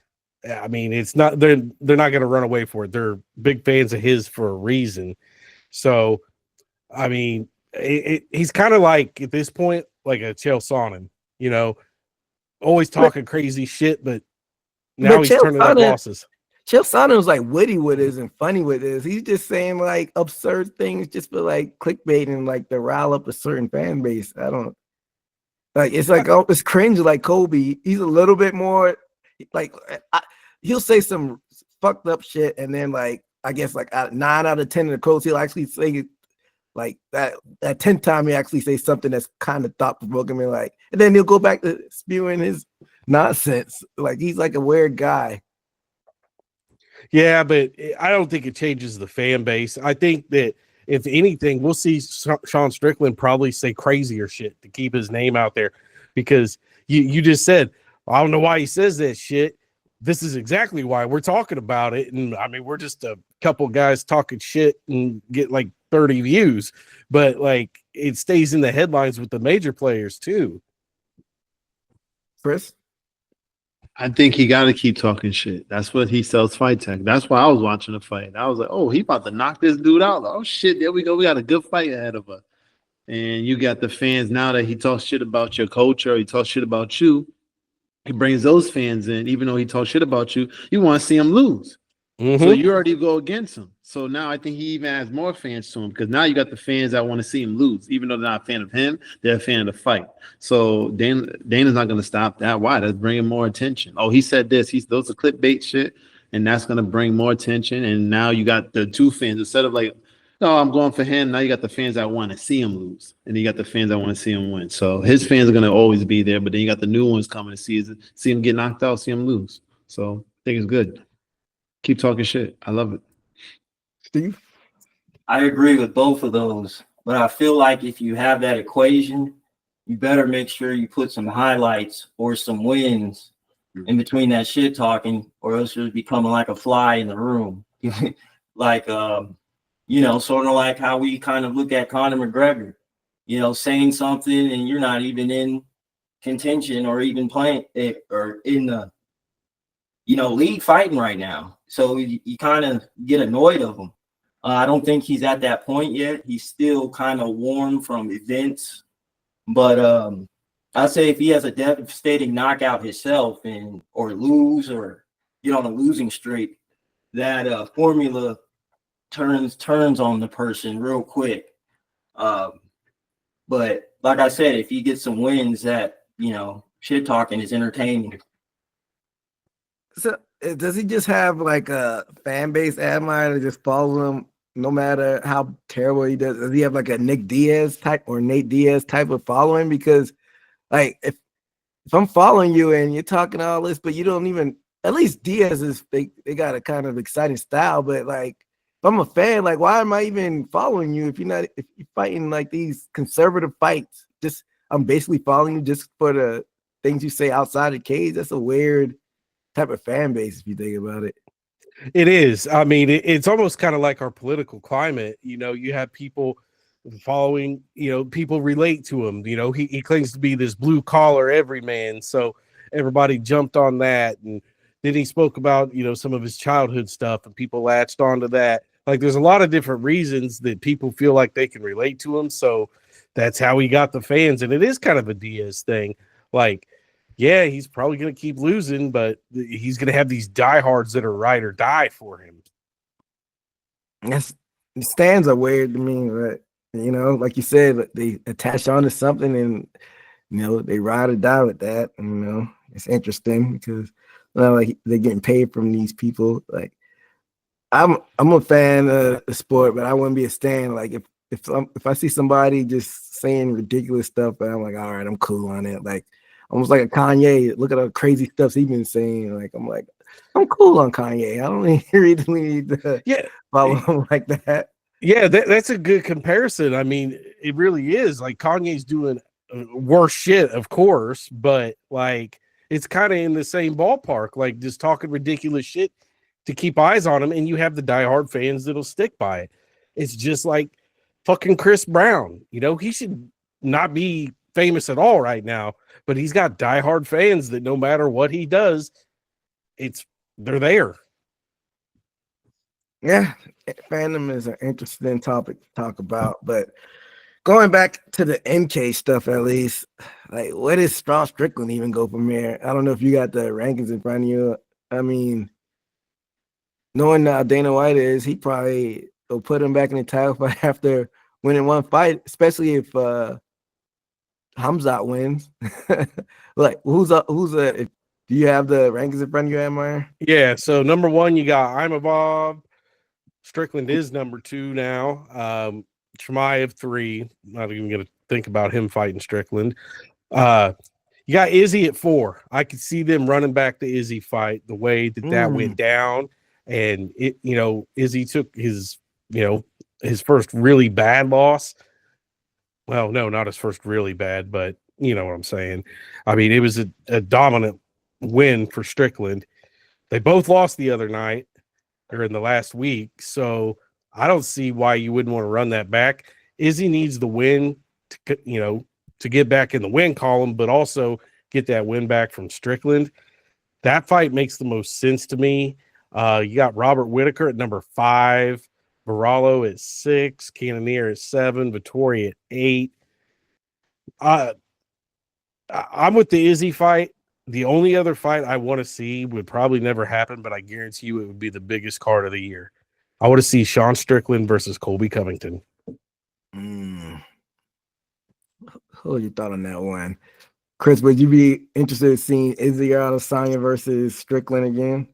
I mean, it's not they're not going to run away for it. They're big fans of his for a reason. So, I mean, he's kind of like at this point like a Chael Sonnen, always talking crazy shit, but now he's turning up losses. Chael Sonnen was like witty with his and funny with his. He's just saying like absurd things just for like clickbait and like to rile up a certain fan base. I don't like it's like it's cringe like Kobe. He's a little bit more like he'll say some fucked up shit and then like I guess like 9 out of 10 of the quotes he'll actually say like that 10th time he actually say something that's kind of thought provoking me like, and then he'll go back to spewing his nonsense. Like he's like a weird guy. Yeah, but I don't think it changes the fan base. I think that if anything, we'll see Sean Strickland probably say crazier shit to keep his name out there because you just said, I don't know why he says that shit. This is exactly why we're talking about it. And I mean, we're just a couple guys talking shit and get like 30 views, but like it stays in the headlines with the major players too. Chris? I think he got to keep talking shit. That's what he sells fight tech. That's why I was watching the fight. I was like, oh, he about to knock this dude out. Oh, shit, there we go. We got a good fight ahead of us. And you got the fans now that he talks shit about your coach or he talks shit about you. He brings those fans in, even though he talks shit about you. You want to see him lose. Mm-hmm. So you already go against him. So now I think he even has more fans to him because now you got the fans that want to see him lose. Even though they're not a fan of him, they're a fan of the fight. So Dana's not going to stop that. Why? That's bringing more attention. Oh, he said this. Those are clickbait shit, and that's going to bring more attention. And now you got the two fans. Instead of like, no, I'm going for him. Now you got the fans that want to see him lose. And you got the fans that want to see him win. So his fans are going to always be there. But then you got the new ones coming to see him get knocked out, see him lose. So I think it's good. Keep talking shit. I love it. Steve? I agree with both of those, but I feel like if you have that equation, you better make sure you put some highlights or some wins in between that shit talking, or else you're becoming like a fly in the room. Like, sort of like how we kind of look at Conor McGregor, saying something and you're not even in contention or even playing it or in the, league fighting right now. So you kind of get annoyed of him. I don't think he's at that point yet. He's still kind of warm from events. But I'd say if he has a devastating knockout himself or lose or get on a losing streak, that formula turns on the person real quick. But like I said, if you get some wins that, shit talking is entertaining. So does he just have like a fan base admirer that just follow him no matter how terrible he does? Does he have like a Nick Diaz type or Nate Diaz type of following? Because like if I'm following you and you're talking all this, but you don't even, at least Diaz is they got a kind of exciting style, but like if I'm a fan, like why am I even following you if you're fighting like these conservative fights? Just I'm basically following you just for the things you say outside the cage. That's a weird type of fan base if you think about it. It is. I mean, it's almost kind of like our political climate. You have people following, people relate to him. He claims to be this blue collar everyman. So everybody jumped on that. And then he spoke about, some of his childhood stuff and people latched onto that. Like there's a lot of different reasons that people feel like they can relate to him. So that's how he got the fans. And it is kind of a Diaz thing. Like, yeah, he's probably going to keep losing, but he's going to have these diehards that are ride or die for him. Yes, stands are weird to me, but like you said, they attach on to something and they ride or die with that. And, it's interesting because like they're getting paid from these people. Like I'm a fan of the sport, but I wouldn't be a stan. Like if I see somebody just saying ridiculous stuff, but I'm like, all right, I'm cool on it. Like almost like a Kanye. Look at the crazy stuff he's been saying. Like I'm cool on Kanye. I don't really need to follow him like that. Yeah, that's a good comparison. I mean, it really is. Like Kanye's doing worse shit, of course, but like it's kind of in the same ballpark. Like just talking ridiculous shit to keep eyes on him, and you have the diehard fans that'll stick by it. It's just like fucking Chris Brown. He should not be famous at all right now, but he's got diehard fans that no matter what he does, they're there. Yeah, fandom is an interesting topic to talk about, but going back to the NK stuff, at least, like where does Strong Strickland even go from here? I don't know if you got the rankings in front of you. I mean, knowing how Dana White is, he probably will put him back in the title fight after winning one fight, especially if Hamzat wins. Like do you have the rankings in front of you, Amir? Yeah, so number one, you got Imavov. Strickland is number 2 now. Chimaev 3. Not even going to think about him fighting Strickland. You got Izzy at 4. I could see them running back the Izzy fight the way that went down. And Izzy took his first really bad loss. Well, no, not his first really bad, but you know what I'm saying. I mean, it was a dominant win for Strickland. They both lost the other night or in the last week, so I don't see why you wouldn't want to run that back. Izzy needs the win to get back in the win column, but also get that win back from Strickland. That fight makes the most sense to me. You got Robert Whitaker at number 5, Barallo at 6, Cannonier at 7, Vettori at 8. I'm with the Izzy fight. The only other fight I want to see would probably never happen, but I guarantee you it would be the biggest card of the year. I want to see Sean Strickland versus Colby Covington. Who you thought on that one? Chris, would you be interested in seeing Izzy Adesanya versus Strickland again?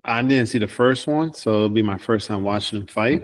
I didn't see the first one, so it'll be my first time watching him fight.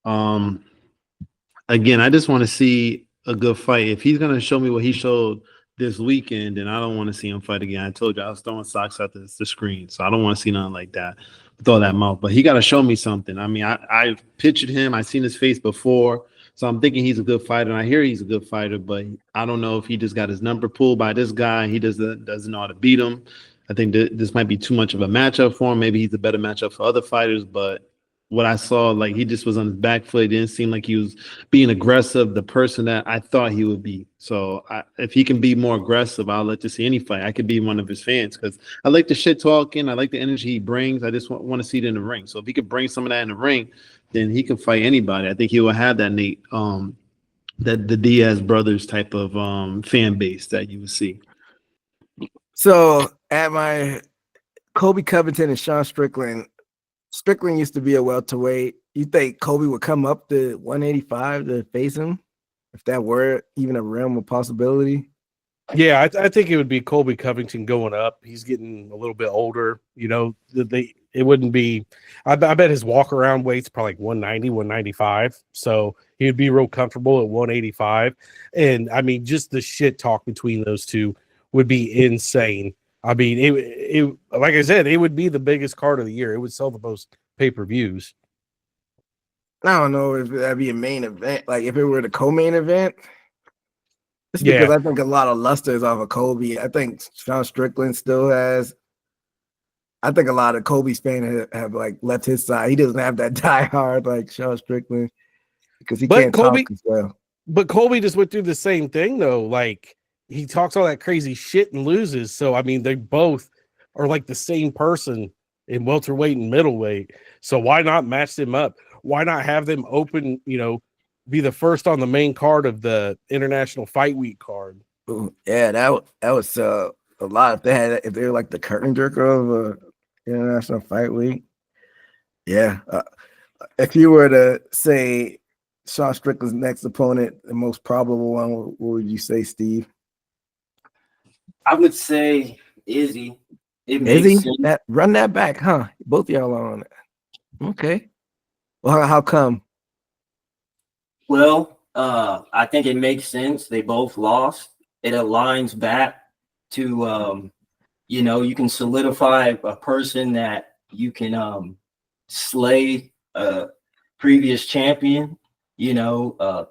Again, I just want to see a good fight. If he's going to show me what he showed this weekend, and I don't want to see him fight again. I told you I was throwing socks at the screen, so I don't want to see nothing like that with all that mouth. But he got to show me something. I mean, I've pictured him. I've seen his face before, so I'm thinking he's a good fighter. And I hear he's a good fighter, but I don't know if he just got his number pulled by this guy. He doesn't know how to beat him. I think this might be too much of a matchup for him. Maybe he's a better matchup for other fighters, but what I saw, like he just was on his back foot. It didn't seem like he was being aggressive, the person that I thought he would be. So if he can be more aggressive, I'll let to see any fight. I could be one of his fans because I like the shit talking. I like the energy he brings. I just want to see it in the ring. So if he could bring some of that in the ring, then he can fight anybody. I think he will have that Nate, that the Diaz brothers type of fan base that you would see. So at my Kobe Covington and Sean Strickland used to be a welterweight. You think Kobe would come up to 185 to face him, if that were even a realm of possibility? Yeah, I think it would be Colby Covington going up. He's getting a little bit older. You know, it wouldn't be. I bet his walk around weight's probably like 190, 195. So he would be real comfortable at 185. And I mean, just the shit talk between those two would be insane. I mean, it like I said, it would be the biggest card of the year. It would sell the most pay-per-views. I don't know if that'd be a main event. Like if it were the co-main event, it's because I think a lot of luster is off of Kobe. I think Sean Strickland still has. I think a lot of Kobe's fans have like left his side. He doesn't have that die hard like Sean Strickland because he can't talk as well. But Kobe just went through the same thing though. Like he talks all that crazy shit and loses. So I mean, they both are like the same person in welterweight and middleweight. So why not match them up? Why not have them open, you know, be the first on the main card of the International Fight Week card? Ooh, yeah, that was a lot. If they were like the curtain jerker of International Fight Week. Yeah. If you were to say Sean Strickland's next opponent, the most probable one, what would you say, Steve? I would say Izzy. Izzy? Run that back, huh? Both of y'all are on it. Okay. Well, how come? Well, I think it makes sense. They both lost. It aligns back to, you know, you can solidify a person that you can slay a previous champion, you know,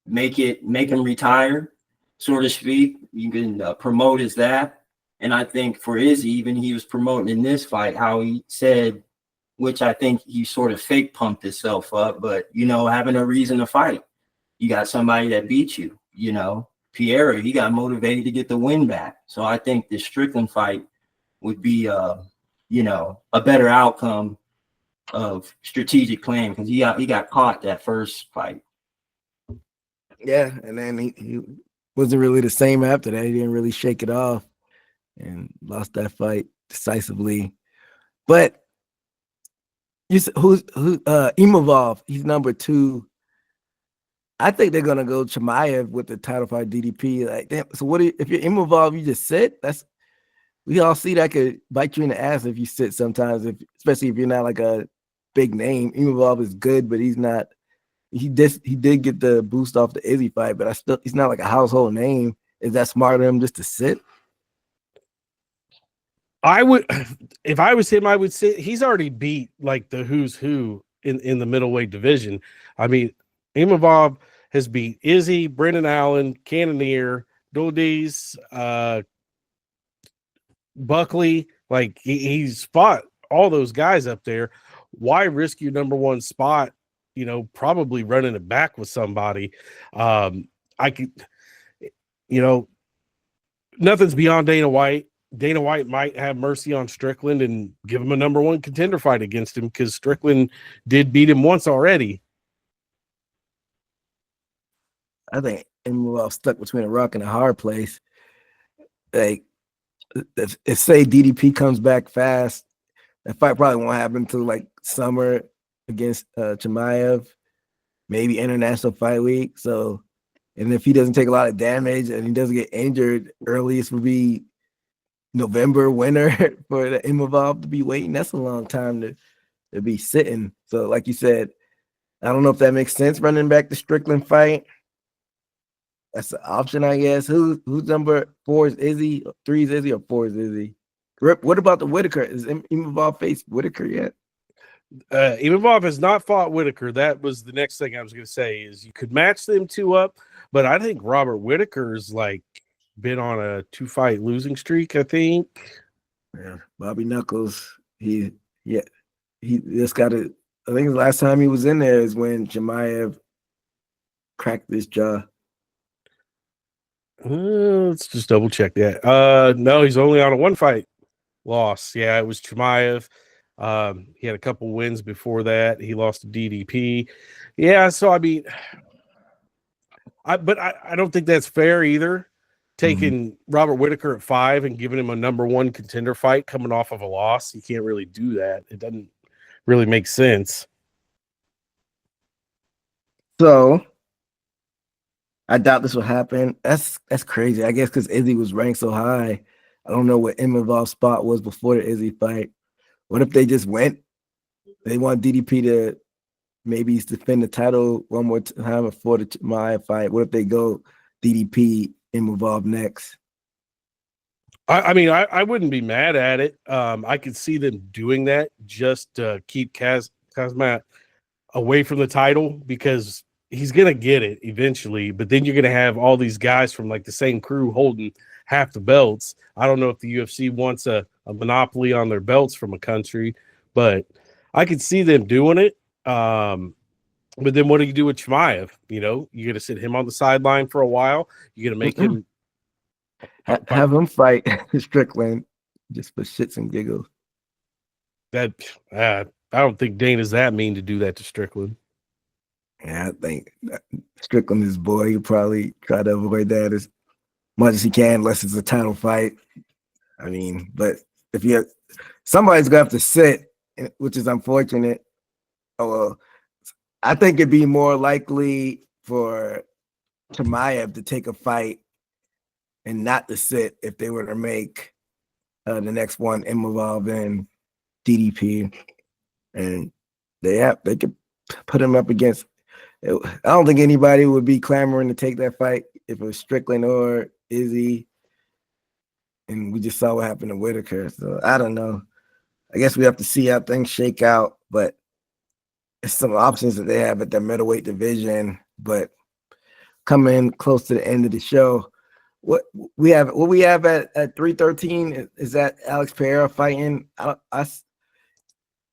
make him retire, so to speak. You can promote as that. And I think for Izzy, even he was promoting in this fight, how he said, which I think he sort of fake pumped himself up, but, you know, having a reason to fight. You got somebody that beat you, you know. Pierre, he got motivated to get the win back. So I think the Strickland fight would be, you know, a better outcome of strategic plan because he got caught that first fight. Yeah, and then he wasn't really the same after that. He didn't really shake it off and lost that fight decisively. But who's Imavov? He's number 2. I think they're gonna go Chimaev with the title fight DDP. Like, damn, so if you're Imavov, you just sit? We all see that could bite you in the ass if you sit sometimes, especially if you're not like a big name. Imavov is good, but he's not. He did get the boost off the Izzy fight, but he's not like a household name. Is that smart of him just to sit? I would, if I was him, I would say he's already beat like the who's who in the middleweight division. I mean, Imavov has beat Izzy, Brendan Allen, Cannonier, Dodiz, Buckley. Like he's fought all those guys up there. Why risk your number 1 spot? You know, probably running it back with somebody. I could, you know, nothing's beyond Dana White. Dana White might have mercy on Strickland and give him a number 1 contender fight against him because Strickland did beat him once already. I think Imavov stuck between a rock and a hard place. Like, if say DDP comes back fast, that fight probably won't happen until like summer against Chimaev, maybe International Fight Week. So, and if he doesn't take a lot of damage and he doesn't get injured, earliest would be November winter for the Imavov to be waiting. That's a long time to be sitting. So, like you said, I don't know if that makes sense running back the Strickland fight. That's an option, I guess. Who's number 4 is Izzy, 3 is Izzy, or 4 is Izzy? Rip, what about the Whitaker? Is Imavov faced Whitaker yet? Imavov has not fought Whitaker. That was the next thing I was going to say is you could match them two up, but I think Robert Whitaker's like been on a 2-fight losing streak, I think. Yeah, Bobby Knuckles, he just got it. I think the last time he was in there is when Chimaev cracked his jaw. Let's just double check that. No, he's only on a 1-fight loss. Yeah, it was Chimaev. He had a couple wins before that. He lost to DDP. Yeah, so I mean, I don't think that's fair either. Taking Robert Whitaker at 5 and giving him a number 1 contender fight coming off of a loss, you can't really do that. It doesn't really make sense. So I doubt this will happen. That's crazy. I guess because Izzy was ranked so high. I don't know what Imavov's spot was before the Izzy fight. What if they just went? They want DDP to maybe defend the title one more time before the Chimaev fight. What if they go DDP Imavov next? I mean, I wouldn't be mad at it. I could see them doing that just to keep Kazmat away from the title because he's going to get it eventually. But then you're going to have all these guys from like the same crew holding half the belts. I don't know if the UFC wants a monopoly on their belts from a country, but I could see them doing it. But then what do you do with Chimaev? You know, you're going to sit him on the sideline for a while. You're going to make him have him fight Strickland just for shits and giggles. That I don't think Dana's that mean to do that to Strickland. Yeah, I think Strickland is boy. He'll probably try to avoid that as much as he can, unless it's a title fight. I mean, but if you somebody's gonna have to sit, which is unfortunate. Oh well, I think it'd be more likely for Chimaev to take a fight and not to sit if they were to make the next one Imavov and DDP, and they could put him up against. I don't think anybody would be clamoring to take that fight if it was Strickland or Izzy. And we just saw what happened to Whitaker. So I don't know. I guess we have to see how things shake out. But it's some options that they have at their middleweight division. But coming close to the end of the show, what we have at 313 is that Alex Pereira fighting.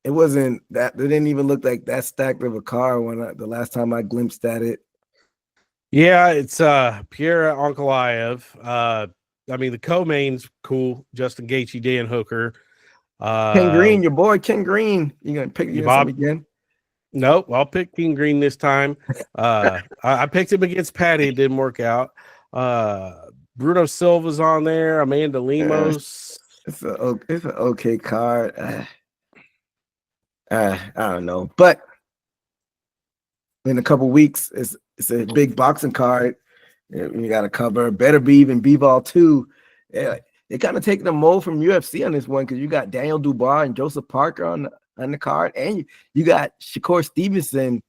It wasn't that. It didn't even look like that stacked of a car the last time I glimpsed at it. Yeah, it's Pierre Ankalaev. I mean, the co-main's cool. Justin Gaethje, Dan Hooker. Ken Green, your boy Ken Green. You gonna pick him again? Nope, I'll pick Ken Green this time. I picked him against Patty. It didn't work out. Bruno Silva's on there. Amanda Lemos. It's an okay card. I don't know, but in a couple weeks, it's a big boxing card. You got to cover. Better be even B-Ball 2. Yeah, they kind of taking the mold from UFC on this one because you got Daniel Dubois and Joseph Parker on the card, and you got Shakur Stevenson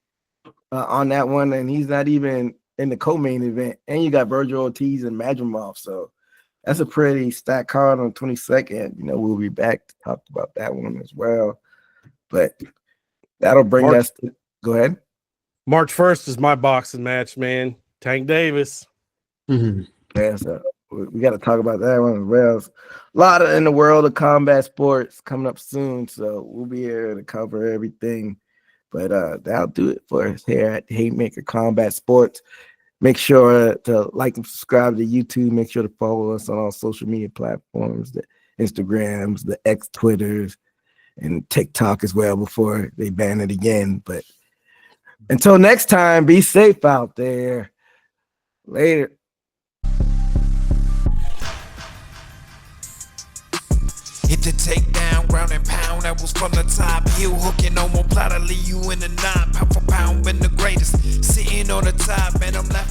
on that one, and he's not even in the co-main event. And you got Virgil Ortiz and Madrimov, so that's a pretty stacked card on the 22nd. You know, we'll be back to talk about that one as well. But that'll bring us to go ahead. March 1st is my boxing match, man. Tank Davis. Mm-hmm. Yeah, so we got to talk about that one as well. A lot in the world of combat sports coming up soon, so we'll be here to cover everything. But that'll do it for us here at Haymaker Combat Sports. Make sure to like and subscribe to YouTube. Make sure to follow us on all social media platforms, the Instagrams, the X Twitters, and TikTok as well before they ban it again. But until next time, be safe out there. Later. Hit the takedown, ground and pound. That was from the top. Heel hooking, no more plot. I leave you in the knot. Pound for pound, been the greatest. Sitting on the top, man. I'm laughing.